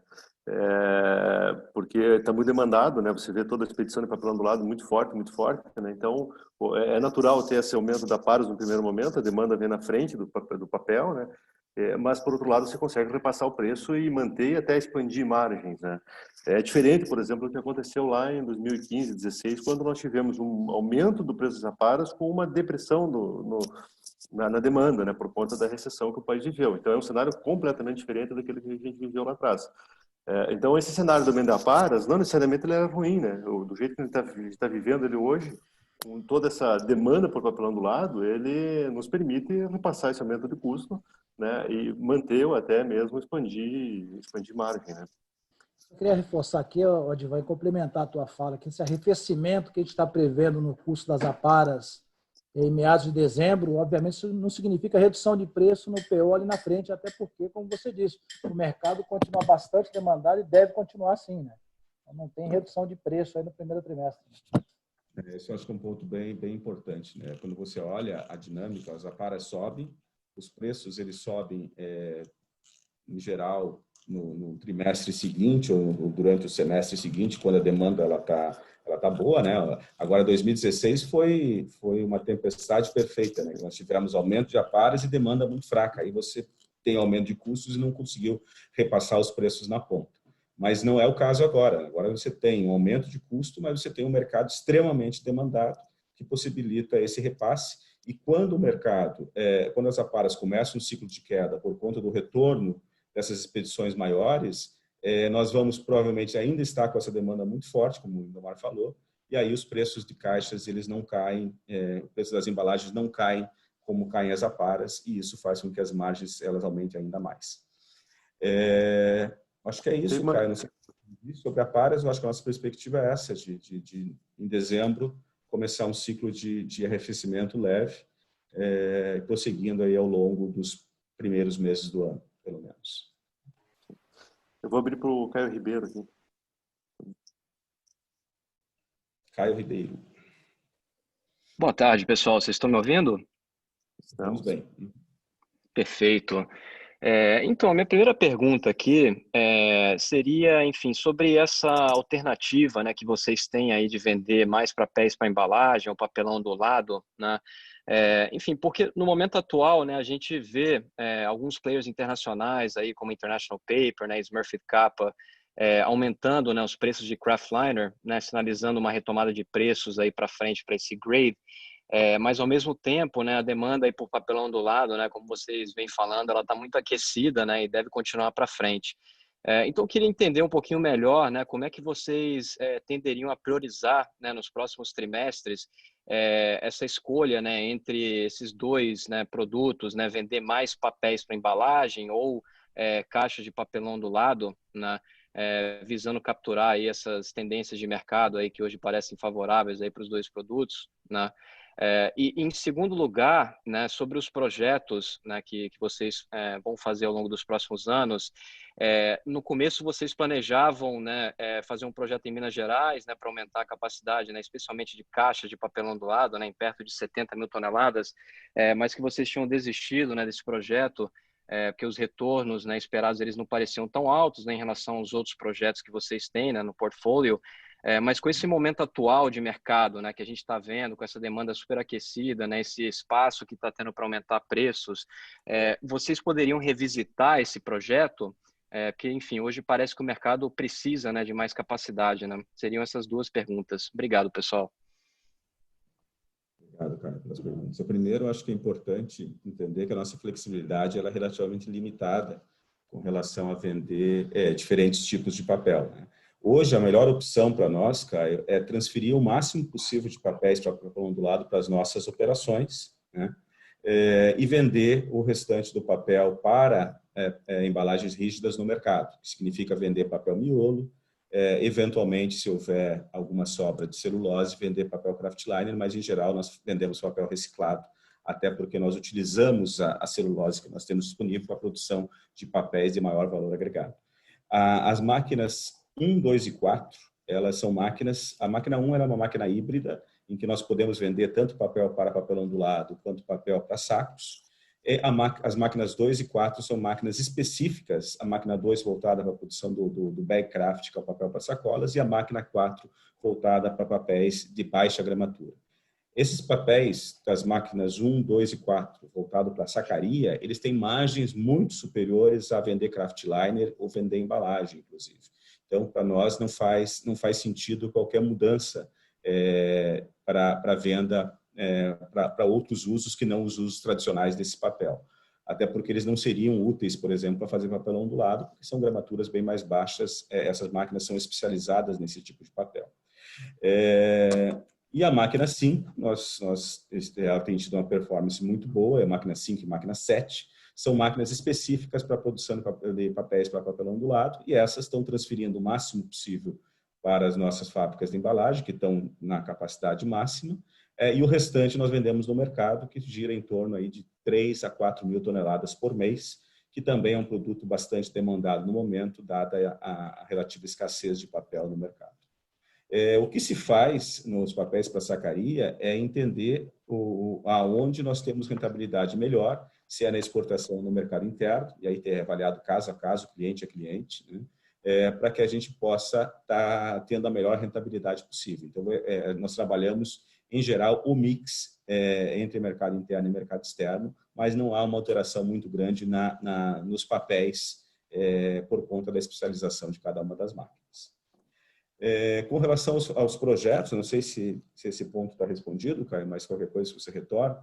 Porque está muito demandado, né? Você vê toda a expedição de papelão do lado muito forte, né? Então é natural ter esse aumento da aparas no primeiro momento, a demanda vem na frente do papel, né? Mas por outro lado você consegue repassar o preço e manter e até expandir margens, né? É diferente, por exemplo, do que aconteceu lá em 2015, 2016, quando nós tivemos um aumento do preço das aparas com uma depressão na demanda, né? Por conta da recessão que o país viveu. Então é um cenário completamente diferente daquele que a gente viveu lá atrás. Então, esse cenário do aumento da aparas, não necessariamente ele é ruim, né? Do jeito que a gente está vivendo ele hoje, com toda essa demanda por papelão do lado, ele nos permite repassar esse aumento de custo, né? E manter ou até mesmo expandir margem, né? Eu queria reforçar aqui, Odivan, e complementar a tua fala, que esse arrefecimento que a gente está prevendo no custo das aparas em meados de dezembro, obviamente isso não significa redução de preço no PO ali na frente, até porque, como você disse, o mercado continua bastante demandado e deve continuar assim, né? Então, não tem redução de preço aí no primeiro trimestre. Esse eu acho que é um ponto bem importante, né? Quando você olha a dinâmica, as aparas sobem, os preços eles sobem em geral no trimestre seguinte ou durante o semestre seguinte, quando a demanda ela tá boa, né? Agora 2016 foi uma tempestade perfeita, né? Nós tivemos aumento de aparas e demanda muito fraca. Aí você tem aumento de custos e não conseguiu repassar os preços na ponta. Mas não é o caso agora. Agora você tem um aumento de custo, mas você tem um mercado extremamente demandado que possibilita esse repasse. E quando o mercado, quando as aparas começam um ciclo de queda por conta do retorno dessas expedições maiores, nós vamos provavelmente ainda estar com essa demanda muito forte, como o Linomar falou, e aí os preços de caixas eles não caem, o preço das embalagens não caem como caem as aparas, e isso faz com que as margens elas aumentem ainda mais. Acho que é isso, Caio. Não sei sobre aparas, eu acho que a nossa perspectiva é essa, de em dezembro começar um ciclo de arrefecimento leve, prosseguindo aí ao longo dos primeiros meses do ano, pelo menos. Eu vou abrir para o Caio Ribeiro aqui. Caio Ribeiro. Boa tarde, pessoal. Vocês estão me ouvindo? Estamos bem. Perfeito. Então, a minha primeira pergunta aqui seria, enfim, sobre essa alternativa, né, que vocês têm aí de vender mais papéis para embalagem, ou papelão do lado, né? Enfim, porque no momento atual, né, a gente vê alguns players internacionais aí, como International Paper, né, Smurfit Kappa, aumentando, né, os preços de Kraftliner, né, sinalizando uma retomada de preços aí para frente para esse grade. Mas ao mesmo tempo, né, a demanda aí por papelão do lado, né, como vocês vêm falando, ela está muito aquecida, né, e deve continuar para frente. Então eu queria entender um pouquinho melhor, né, como é que vocês tenderiam a priorizar, né, nos próximos trimestres essa escolha, né, entre esses dois, né, produtos, né, vender mais papéis para embalagem ou caixas de papelão do lado, né, visando capturar aí essas tendências de mercado aí que hoje parecem favoráveis aí para os dois produtos, né? E em segundo lugar, né, sobre os projetos, né, que vocês vão fazer ao longo dos próximos anos, no começo vocês planejavam, né, fazer um projeto em Minas Gerais, né, para aumentar a capacidade, né, especialmente de caixas de papelão do lado, né, em perto de 70 mil toneladas, mas que vocês tinham desistido, né, desse projeto, porque os retornos, né, esperados eles não pareciam tão altos, né, em relação aos outros projetos que vocês têm, né, no portfólio. Mas com esse momento atual de mercado, né, que a gente está vendo, com essa demanda superaquecida, né, esse espaço que está tendo para aumentar preços, vocês poderiam revisitar esse projeto? Porque, enfim, hoje parece que o mercado precisa, né, de mais capacidade, né? Seriam essas duas perguntas. Obrigado, pessoal. Obrigado, cara, pelas perguntas. Primeiro, eu acho que é importante entender que a nossa flexibilidade ela é relativamente limitada com relação a vender diferentes tipos de papel, né? Hoje, a melhor opção para nós, Caio, é transferir o máximo possível de papéis para papel ondulado para as nossas operações, né? E vender o restante do papel para embalagens rígidas no mercado, que significa vender papel miolo, eventualmente, se houver alguma sobra de celulose, vender papel craftliner, mas, em geral, nós vendemos papel reciclado, até porque nós utilizamos a celulose que nós temos disponível para a produção de papéis de maior valor agregado. As máquinas 1, 2 e 4, elas são máquinas... A máquina 1 ela é uma máquina híbrida, em que nós podemos vender tanto papel para papel ondulado, quanto papel para sacos. As máquinas 2 e 4 são máquinas específicas, a máquina 2 voltada para a produção do bag craft, que é o papel para sacolas, e a máquina 4 voltada para papéis de baixa gramatura. Esses papéis das máquinas 1, 2 e 4, voltado para sacaria, eles têm margens muito superiores a vender craftliner ou vender embalagem, inclusive. Então, para nós, não faz sentido qualquer mudança para venda para outros usos que não os usos tradicionais desse papel. Até porque eles não seriam úteis, por exemplo, para fazer papel ondulado, porque são gramaturas bem mais baixas, essas máquinas são especializadas nesse tipo de papel. E a máquina 5, ela tem tido uma performance muito boa, a máquina 5 e a máquina 7, são máquinas específicas para a produção de papéis para papel ondulado, e essas estão transferindo o máximo possível para as nossas fábricas de embalagem, que estão na capacidade máxima, e o restante nós vendemos no mercado, que gira em torno aí de 3 a 4 mil toneladas por mês, que também é um produto bastante demandado no momento, dada a relativa escassez de papel no mercado. O que se faz nos papéis para sacaria é entender aonde nós temos rentabilidade melhor, se é na exportação no mercado interno, e aí ter avaliado caso a caso, cliente a cliente, né? Para que a gente possa estar tendo a melhor rentabilidade possível. Então, nós trabalhamos, em geral, o mix entre mercado interno e mercado externo, mas não há uma alteração muito grande nos papéis por conta da especialização de cada uma das máquinas. Com relação aos projetos, não sei se esse ponto está respondido, Caio, mas qualquer coisa você retorna.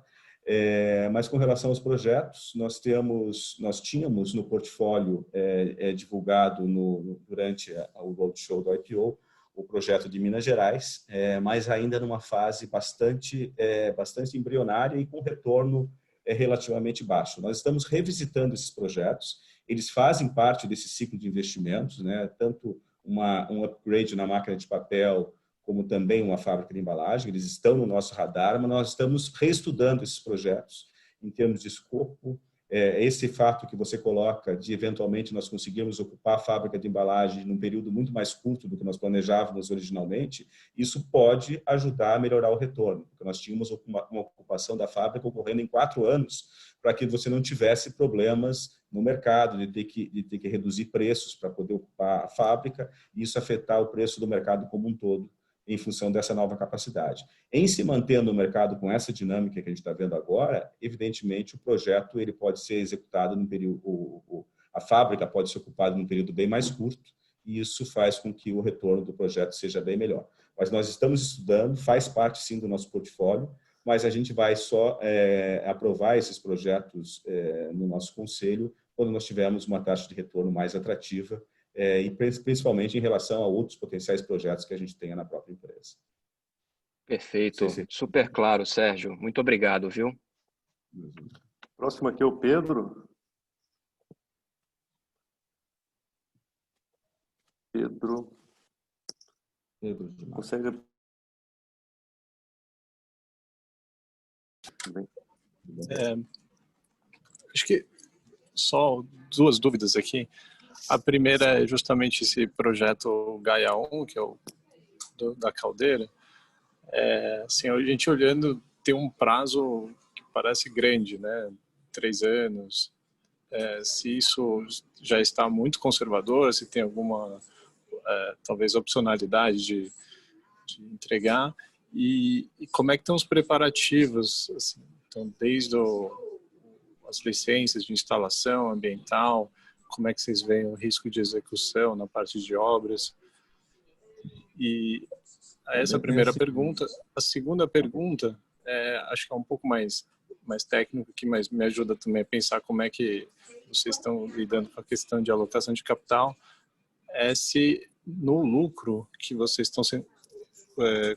Mas com relação aos projetos, nós tínhamos no portfólio divulgado durante o roadshow do IPO o projeto de Minas Gerais, mas ainda numa fase bastante embrionária e com retorno relativamente baixo. Nós estamos revisitando esses projetos, eles fazem parte desse ciclo de investimentos, né? Tanto um upgrade na máquina de papel, como também uma fábrica de embalagem, eles estão no nosso radar, mas nós estamos reestudando esses projetos em termos de escopo. Esse fato que você coloca de, eventualmente, nós conseguirmos ocupar a fábrica de embalagem num período muito mais curto do que nós planejávamos originalmente, isso pode ajudar a melhorar o retorno, porque nós tínhamos uma ocupação da fábrica ocorrendo em 4 anos, para que você não tivesse problemas no mercado, de ter que reduzir preços para poder ocupar a fábrica, e isso afetar o preço do mercado como um todo, em função dessa nova capacidade. Em se mantendo no mercado com essa dinâmica que a gente está vendo agora, evidentemente o projeto ele pode ser executado num período, a fábrica pode ser ocupada num período bem mais curto, e isso faz com que o retorno do projeto seja bem melhor. Mas nós estamos estudando, faz parte sim do nosso portfólio, mas a gente vai só aprovar esses projetos no nosso conselho quando nós tivermos uma taxa de retorno mais atrativa, e principalmente em relação a outros potenciais projetos que a gente tenha na própria empresa. Perfeito, super claro, Sérgio. Muito obrigado, viu? Próximo aqui é o Pedro. Pedro consegue... Acho que só 2 dúvidas aqui. A primeira é justamente esse projeto Gaia 1, que é o da caldeira. Assim, a gente olhando, tem um prazo que parece grande, né? 3 anos. Se isso já está muito conservador, se tem alguma, talvez, opcionalidade de entregar, e como é que estão os preparativos, assim, então, desde as licenças de instalação ambiental, como é que vocês veem o risco de execução na parte de obras? E essa é a primeira pergunta. A segunda pergunta, acho que é um pouco mais técnico, que me ajuda também a pensar como é que vocês estão lidando com a questão de alocação de capital, se no lucro que vocês estão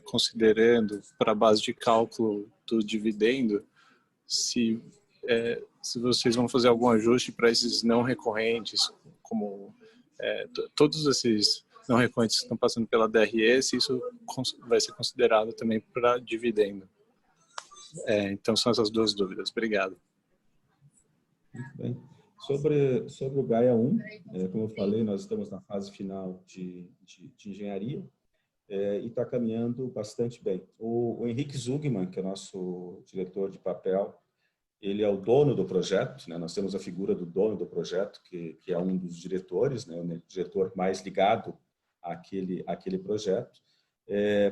considerando para a base de cálculo do dividendo, se vocês vão fazer algum ajuste para esses não recorrentes, como todos esses não recorrentes que estão passando pela DRE, se isso vai ser considerado também para dividendo. Então, são essas duas dúvidas. Obrigado. Muito bem. Sobre o Gaia 1, como eu falei, nós estamos na fase final de engenharia e está caminhando bastante bem. O Henrique Zugman, que é nosso diretor de papel, ele é o dono do projeto, né? Nós temos a figura do dono do projeto, que é um dos diretores, né? O diretor mais ligado àquele projeto.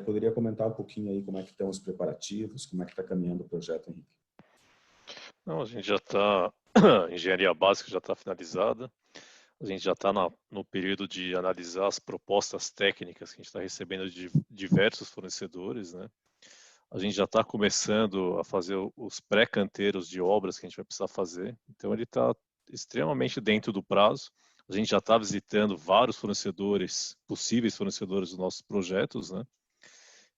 Poderia comentar um pouquinho aí como é que estão os preparativos, como é que está caminhando o projeto, Henrique? Não, a gente já está, a engenharia básica já está finalizada, a gente já está no período de analisar as propostas técnicas que a gente está recebendo de diversos fornecedores, né? A gente já está começando a fazer os pré-canteiros de obras que a gente vai precisar fazer, então ele está extremamente dentro do prazo. A gente já está visitando vários fornecedores, possíveis fornecedores dos nossos projetos, né?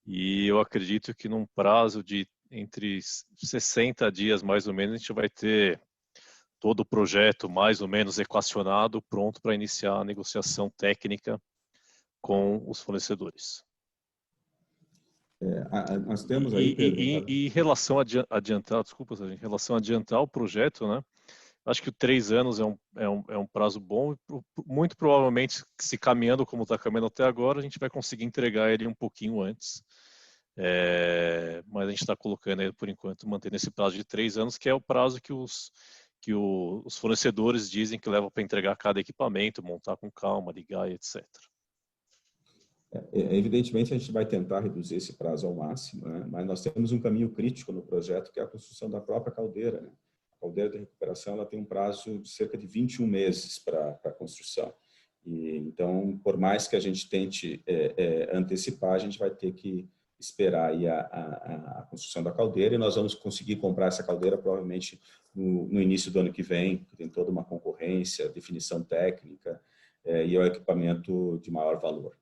E eu acredito que num prazo de entre 60 dias, mais ou menos, a gente vai ter todo o projeto mais ou menos equacionado, pronto para iniciar a negociação técnica com os fornecedores. Nós temos aí, Pedro, em relação a adiantar, desculpa, em relação a adiantar o projeto, né? Acho que 3 anos é um prazo bom e muito provavelmente, se caminhando como está caminhando até agora, a gente vai conseguir entregar ele um pouquinho antes. Mas a gente está colocando ele, por enquanto, mantendo esse prazo de 3 anos, que é o prazo que os fornecedores dizem que leva para entregar cada equipamento, montar com calma, ligar e etc. Evidentemente, a gente vai tentar reduzir esse prazo ao máximo, né? Mas nós temos um caminho crítico no projeto, que é a construção da própria caldeira, né? A caldeira de recuperação ela tem um prazo de cerca de 21 meses para a construção. Então, por mais que a gente tente antecipar, a gente vai ter que esperar aí a construção da caldeira, e nós vamos conseguir comprar essa caldeira provavelmente no início do ano que vem, que tem toda uma concorrência, definição técnica, e é o equipamento de maior valor.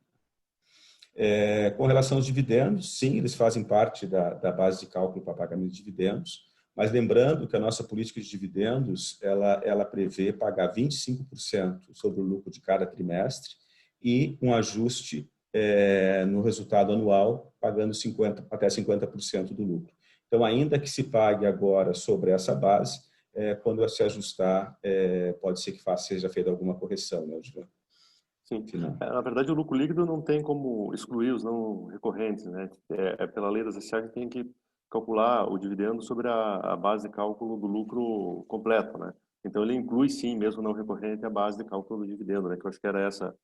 Com relação aos dividendos, sim, eles fazem parte da base de cálculo para pagamento de dividendos, mas lembrando que a nossa política de dividendos, ela prevê pagar 25% sobre o lucro de cada trimestre e um ajuste no resultado anual, pagando até 50% do lucro. Então, ainda que se pague agora sobre essa base, quando se ajustar, pode ser que seja feita alguma correção, né, Gilvan? Sim, na verdade o lucro líquido não tem como excluir os não recorrentes, né? Pela lei das SCA, a gente tem que calcular o dividendo sobre a base de cálculo do lucro completo, né? Então ele inclui sim, mesmo não recorrente, a base de cálculo do dividendo, né? Que eu acho que era essa,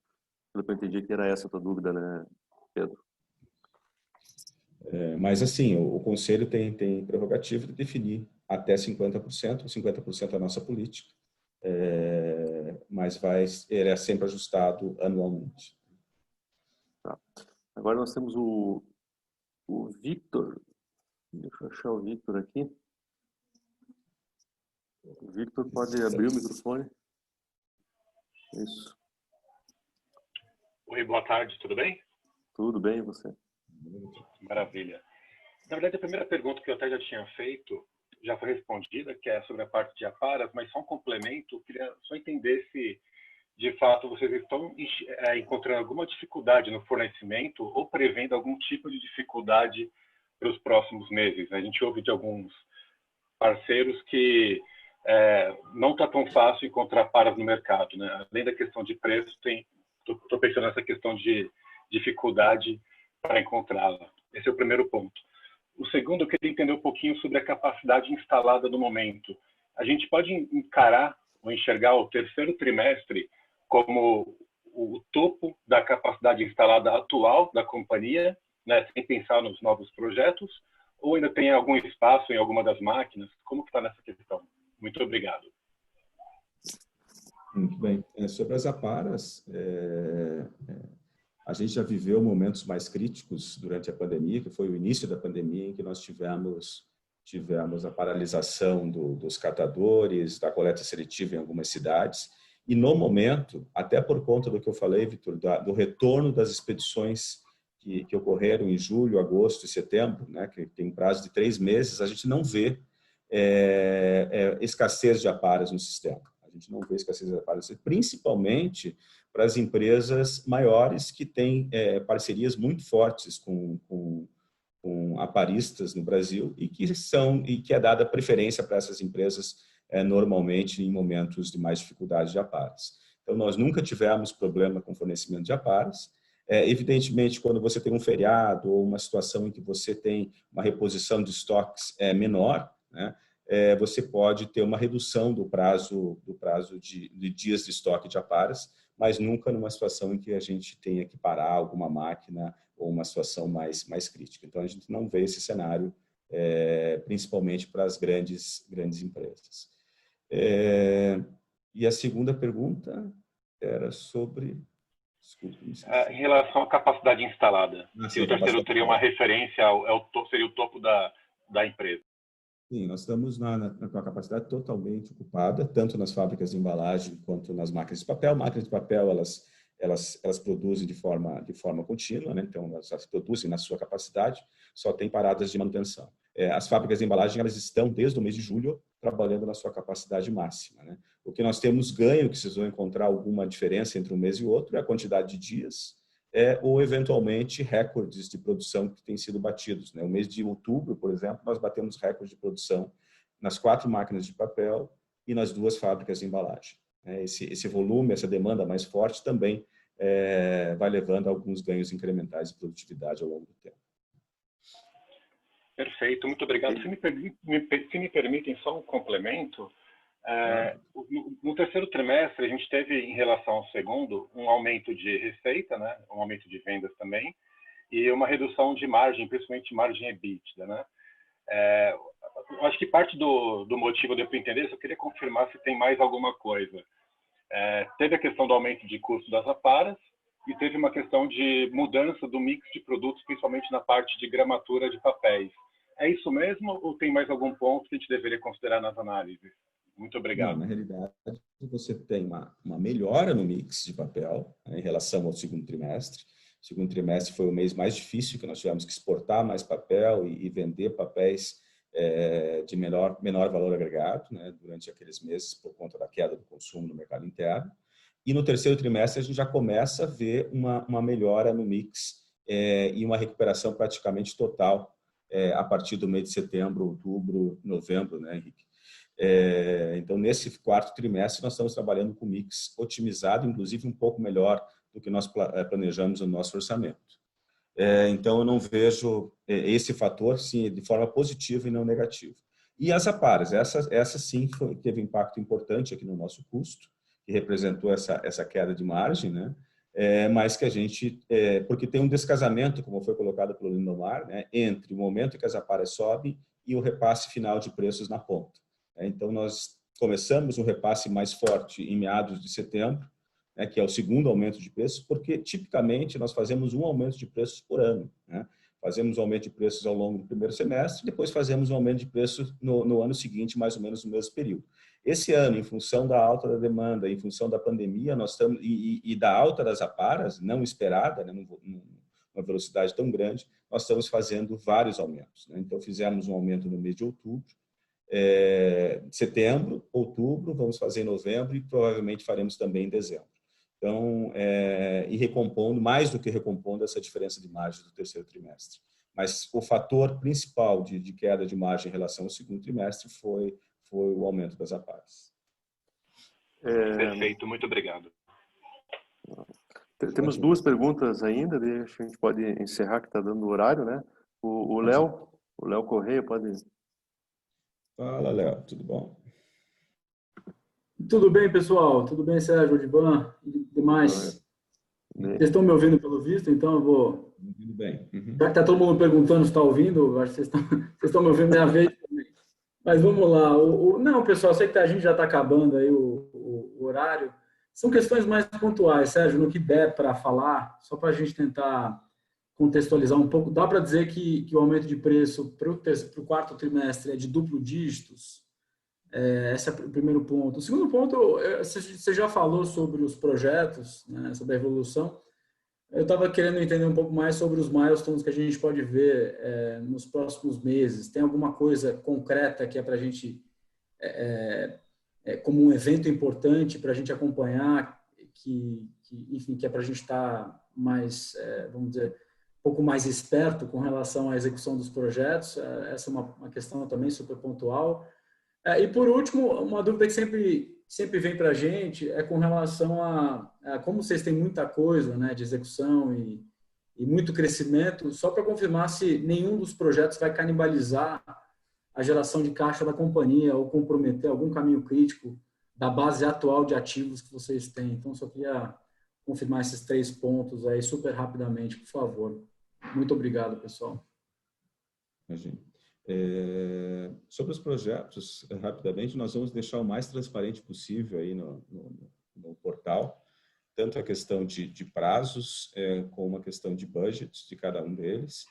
pelo que eu entendi, que era essa a tua dúvida, né, Pedro? Mas assim, o Conselho tem prerrogativa de definir até 50%, 50% é a nossa política. Mas ele é sempre ajustado anualmente. Tá. Agora nós temos o Victor. Deixa eu achar o Victor aqui. O Victor pode abrir o microfone. Isso. Oi, boa tarde, tudo bem? Tudo bem, e você? Maravilha. Na verdade, a primeira pergunta que eu até já tinha feito já foi respondida, que é sobre a parte de aparas, mas só um complemento, eu queria só entender se, de fato, vocês estão encontrando alguma dificuldade no fornecimento ou prevendo algum tipo de dificuldade para os próximos meses. A gente ouve de alguns parceiros que não está tão fácil encontrar aparas no mercado, né? Além da questão de preço, estou pensando nessa questão de dificuldade para encontrá-la. Esse é o primeiro ponto. O segundo, eu queria entender um pouquinho sobre a capacidade instalada no momento. A gente pode encarar ou enxergar o terceiro trimestre como o topo da capacidade instalada atual da companhia, né, sem pensar nos novos projetos? Ou ainda tem algum espaço em alguma das máquinas? Como que está nessa questão? Muito obrigado. Muito bem. Sobre as aparas, a gente já viveu momentos mais críticos durante a pandemia, que foi o início da pandemia, em que nós tivemos a paralisação dos catadores, da coleta seletiva em algumas cidades. E, no momento, até por conta do que eu falei, Vitor, do retorno das expedições que ocorreram em julho, agosto e setembro, né, que tem um prazo de 3 meses, a gente não vê escassez de aparas no sistema. A gente não vê escassez de aparas, principalmente para as empresas maiores que têm parcerias muito fortes com aparistas no Brasil e que é dada preferência para essas empresas normalmente em momentos de mais dificuldade de aparas. Então, nós nunca tivemos problema com fornecimento de aparas. Evidentemente, quando você tem um feriado ou uma situação em que você tem uma reposição de estoques menor, né, você pode ter uma redução do prazo de dias de estoque de aparas, mas nunca numa situação em que a gente tenha que parar alguma máquina ou uma situação mais crítica. Então, a gente não vê esse cenário, principalmente para as grandes empresas. E a segunda pergunta era sobre... Desculpe, em relação à capacidade instalada. Se o terceiro teria uma referência, seria o topo da empresa. Sim, nós estamos com a capacidade totalmente ocupada, tanto nas fábricas de embalagem quanto nas máquinas de papel. Máquinas de papel, elas produzem de forma contínua, né? Então elas produzem na sua capacidade, só tem paradas de manutenção. As fábricas de embalagem, elas estão desde o mês de julho trabalhando na sua capacidade máxima, né? O que nós temos ganho, que vocês vão encontrar alguma diferença entre um mês e outro, é a quantidade de dias, ou eventualmente recordes de produção que têm sido batidos, né? O mês de outubro, por exemplo, nós batemos recordes de produção nas 4 máquinas de papel e nas 2 fábricas de embalagem. Esse volume, essa demanda mais forte também vai levando a alguns ganhos incrementais de produtividade ao longo do tempo. Perfeito, muito obrigado. Se me permitem só um complemento, no terceiro trimestre a gente teve, em relação ao segundo, um aumento de receita, né, um aumento de vendas também, e uma redução de margem, principalmente margem EBITDA, né? Acho que parte do motivo deu para entender, só queria confirmar se tem mais alguma coisa. Teve a questão do aumento de custo das aparas e teve uma questão de mudança do mix de produtos, principalmente na parte de gramatura de papéis. É isso mesmo ou tem mais algum ponto que a gente deveria considerar nas análises? Muito obrigado. Não, na realidade, você tem uma melhora no mix de papel, né, em relação ao segundo trimestre. O segundo trimestre foi o mês mais difícil, que nós tivemos que exportar mais papel e vender papéis de menor valor agregado, né, durante aqueles meses, por conta da queda do consumo no mercado interno. E no terceiro trimestre, a gente já começa a ver uma melhora no mix e uma recuperação praticamente total a partir do mês de setembro, outubro, novembro, né, Henrique? Então, nesse quarto trimestre, nós estamos trabalhando com mix otimizado, inclusive um pouco melhor do que nós planejamos no nosso orçamento. Então, eu não vejo esse fator sim, de forma positiva e não negativa. E as aparas, essa sim teve impacto importante aqui no nosso custo, que representou essa queda de margem, né? Mas que a gente, porque tem um descasamento, como foi colocado pelo Lindomar, né, entre o momento que as aparas sobem e o repasse final de preços na ponta. Então, nós começamos um repasse mais forte em meados de setembro, né, que é o segundo aumento de preços, porque, tipicamente, nós fazemos um aumento de preços por ano, né? Fazemos um aumento de preços ao longo do primeiro semestre, depois fazemos um aumento de preços no ano seguinte, mais ou menos no mesmo período. Esse ano, em função da alta da demanda, em função da pandemia, nós estamos e da alta das aparas, não esperada, né, numa velocidade tão grande, nós estamos fazendo vários aumentos, né? Então, fizemos um aumento no mês de outubro, setembro, outubro, vamos fazer em novembro e provavelmente faremos também em dezembro. Então, e recompondo, mais do que recompondo essa diferença de margem do terceiro trimestre. Mas o fator principal de queda de margem em relação ao segundo trimestre foi o aumento das aparas. Perfeito, muito obrigado. Temos 2 perguntas ainda, acho que a gente pode encerrar, que está dando o horário, né? O Léo Correia pode... Fala, Léo, tudo bom? Tudo bem, pessoal? Tudo bem, Sérgio, Odivan e demais? Vocês estão me ouvindo pelo visto, então eu vou... Tudo bem. Já que está todo mundo perguntando se está ouvindo, acho que vocês estão me ouvindo minha vez também. Mas vamos lá. Não, pessoal, sei que a gente já está acabando aí o horário. São questões mais pontuais, Sérgio, no que der para falar, só para a gente tentar contextualizar um pouco. Dá para dizer que o aumento de preço para o quarto trimestre é de duplo dígitos? Esse é o primeiro ponto. O segundo ponto, você já falou sobre os projetos, né, sobre a evolução. Eu estava querendo entender um pouco mais sobre os milestones que a gente pode ver nos próximos meses. Tem alguma coisa concreta que é para a gente, como um evento importante para a gente acompanhar, enfim, que é para a gente estar mais, vamos dizer, um pouco mais esperto com relação à execução dos projetos? Essa é uma questão também super pontual. E, por último, uma dúvida que sempre vem para a gente é com relação a como vocês têm muita coisa, né, de execução e muito crescimento, só para confirmar se nenhum dos projetos vai canibalizar a geração de caixa da companhia ou comprometer algum caminho crítico da base atual de ativos que vocês têm. Então, só queria confirmar esses 3 pontos aí super rapidamente, por favor. Muito obrigado, pessoal. Imagina. Sobre os projetos, rapidamente, nós vamos deixar o mais transparente possível aí no portal, tanto a questão de prazos, como a questão de budgets de cada um deles,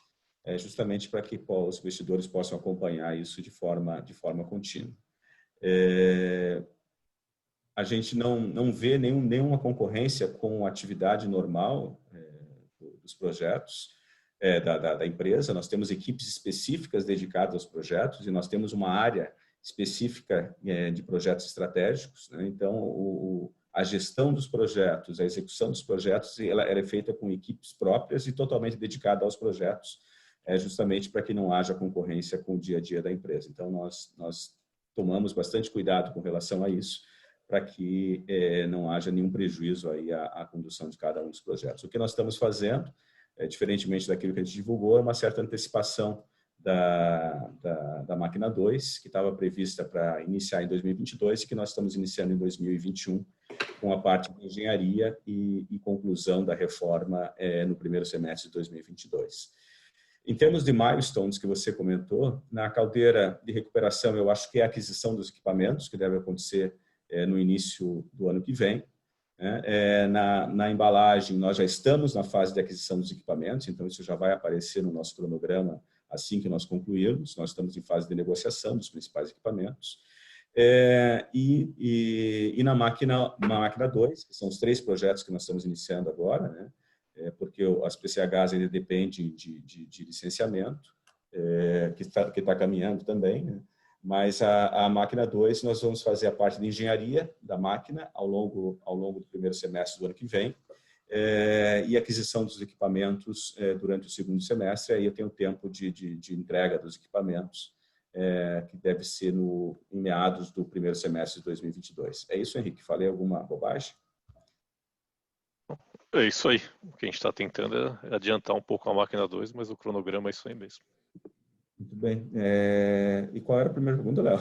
justamente para que os investidores possam acompanhar isso de forma contínua. A gente não vê nenhuma concorrência com a atividade normal dos projetos, da empresa. Nós temos equipes específicas dedicadas aos projetos e nós temos uma área específica de projetos estratégicos, né? Então, a gestão dos projetos, a execução dos projetos, ela é feita com equipes próprias e totalmente dedicada aos projetos, justamente para que não haja concorrência com o dia a dia da empresa. Então, nós tomamos bastante cuidado com relação a isso, para que não haja nenhum prejuízo aí à condução de cada um dos projetos. O que nós estamos fazendo, diferentemente daquilo que a gente divulgou, é uma certa antecipação da máquina 2, que estava prevista para iniciar em 2022 e que nós estamos iniciando em 2021, com a parte de engenharia e conclusão da reforma no primeiro semestre de 2022. Em termos de milestones que você comentou, na caldeira de recuperação, eu acho que é a aquisição dos equipamentos, que deve acontecer no início do ano que vem. Na embalagem, nós já estamos na fase de aquisição dos equipamentos, então isso já vai aparecer no nosso cronograma assim que nós concluirmos. Nós estamos em fase de negociação dos principais equipamentos. E na máquina 2, que são os 3 projetos que nós estamos iniciando agora, né? Porque as PCHs ainda dependem de licenciamento, que está caminhando também, né? Mas a máquina 2, nós vamos fazer a parte de engenharia da máquina ao longo do primeiro semestre do ano que vem, e aquisição dos equipamentos durante o segundo semestre. Aí eu tenho tempo de entrega dos equipamentos, que deve ser em meados do primeiro semestre de 2022. É isso, Henrique? Falei alguma bobagem? É isso aí. O que a gente está tentando é adiantar um pouco a máquina 2, mas o cronograma é isso aí mesmo. Muito bem. E qual era a primeira pergunta, Léo?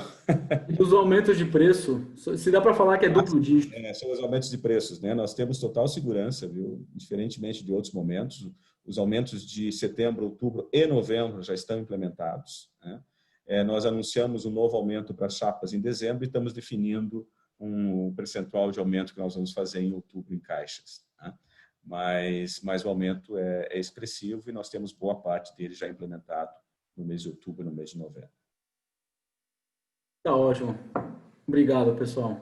Os aumentos de preço, se dá para falar que é duplo dígito. São os aumentos de preços, né? Nós temos total segurança, viu? Diferentemente de outros momentos, os aumentos de setembro, outubro e novembro já estão implementados, né? Nós anunciamos um novo aumento para as chapas em dezembro e estamos definindo um percentual de aumento que nós vamos fazer em outubro em caixas, né? Mas o aumento é expressivo e nós temos boa parte dele já implementado no mês de outubro e no mês de novembro. Tá ótimo. Obrigado, pessoal.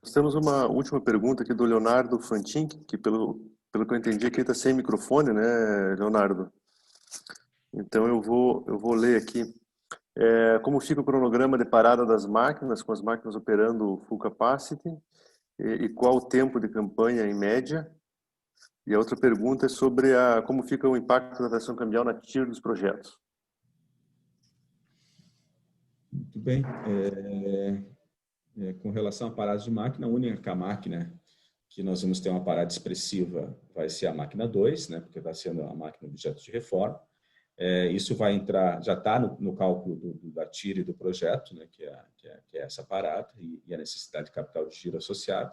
Nós temos uma última pergunta aqui do Leonardo Fantin, que pelo que eu entendi aqui está sem microfone, né, Leonardo? Então eu vou ler aqui. Como fica o cronograma de parada das máquinas, com as máquinas operando full capacity, e qual o tempo de campanha em média? E a outra pergunta é sobre como fica o impacto da variação cambial na TIR dos projetos. Muito bem. Com relação a paradas de máquina, a única máquina que nós vamos ter uma parada expressiva vai ser a máquina 2, né, porque está sendo a máquina objeto de reforma. Isso vai entrar, já está no cálculo da TIR e do projeto, né, que é essa parada e a necessidade de capital de giro associado.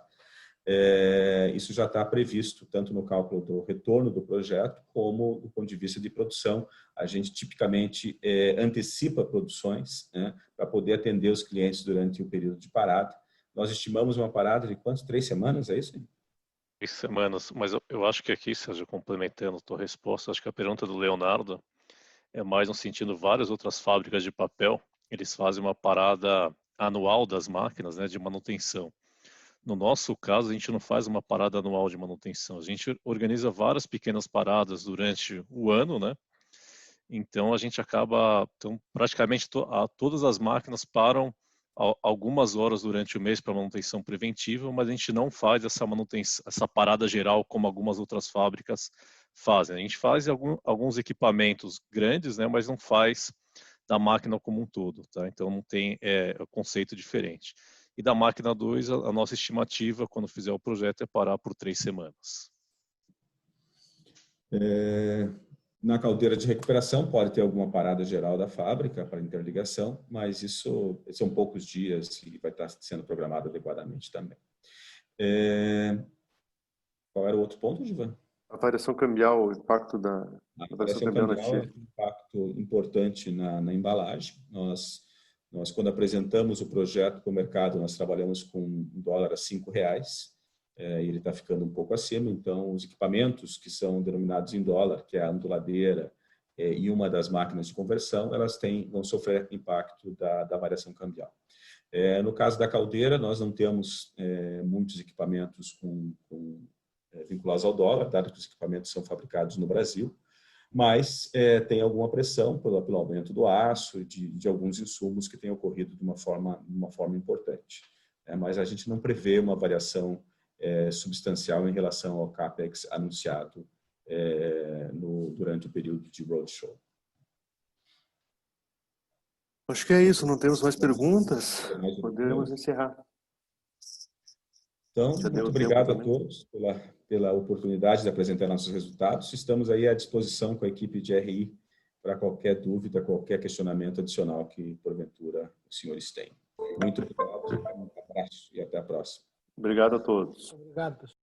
isso já está previsto tanto no cálculo do retorno do projeto como do ponto de vista de produção. A gente tipicamente antecipa produções, né, para poder atender os clientes durante o período de parada. Nós estimamos uma parada de quanto? 3 semanas, é isso? 3 semanas, mas eu acho que aqui, Sérgio, complementando a tua resposta, acho que a pergunta do Leonardo é mais no sentido, várias outras fábricas de papel, eles fazem uma parada anual das máquinas, né, de manutenção. No nosso caso, a gente não faz uma parada anual de manutenção. A gente organiza várias pequenas paradas durante o ano, né? Então, a gente acaba... Então, praticamente todas as máquinas param algumas horas durante o mês para manutenção preventiva, mas a gente não faz essa manutenção, essa parada geral como algumas outras fábricas fazem. A gente faz alguns equipamentos grandes, né? Mas não faz da máquina como um todo, tá? Então, não tem conceito diferente. E da máquina 2, a nossa estimativa, quando fizer o projeto, é parar por 3 semanas. Na caldeira de recuperação, pode ter alguma parada geral da fábrica para interligação, mas isso são poucos dias e vai estar sendo programado adequadamente também. Qual era o outro ponto, Givan? A variação cambial, o impacto da variação cambial na TIR. É um impacto importante na embalagem. Nós, quando apresentamos o projeto para o mercado, nós trabalhamos com $1 a R$5, e ele está ficando um pouco acima. Então, os equipamentos que são denominados em dólar, que é a onduladeira e uma das máquinas de conversão, elas vão sofrer impacto da variação cambial. No caso da caldeira, nós não temos muitos equipamentos vinculados ao dólar, dado que os equipamentos são fabricados no Brasil, mas tem alguma pressão pelo aumento do aço e de alguns insumos que têm ocorrido de uma forma importante. Mas a gente não prevê uma variação substancial em relação ao CAPEX anunciado durante o período de roadshow. Acho que é isso, não temos mais perguntas, podemos encerrar. Então, muito obrigado a todos pela oportunidade de apresentar nossos resultados. Estamos aí à disposição com a equipe de RI para qualquer dúvida, qualquer questionamento adicional que, porventura, os senhores tenham. Muito obrigado, um abraço e até a próxima. Obrigado a todos. Obrigado, pessoal.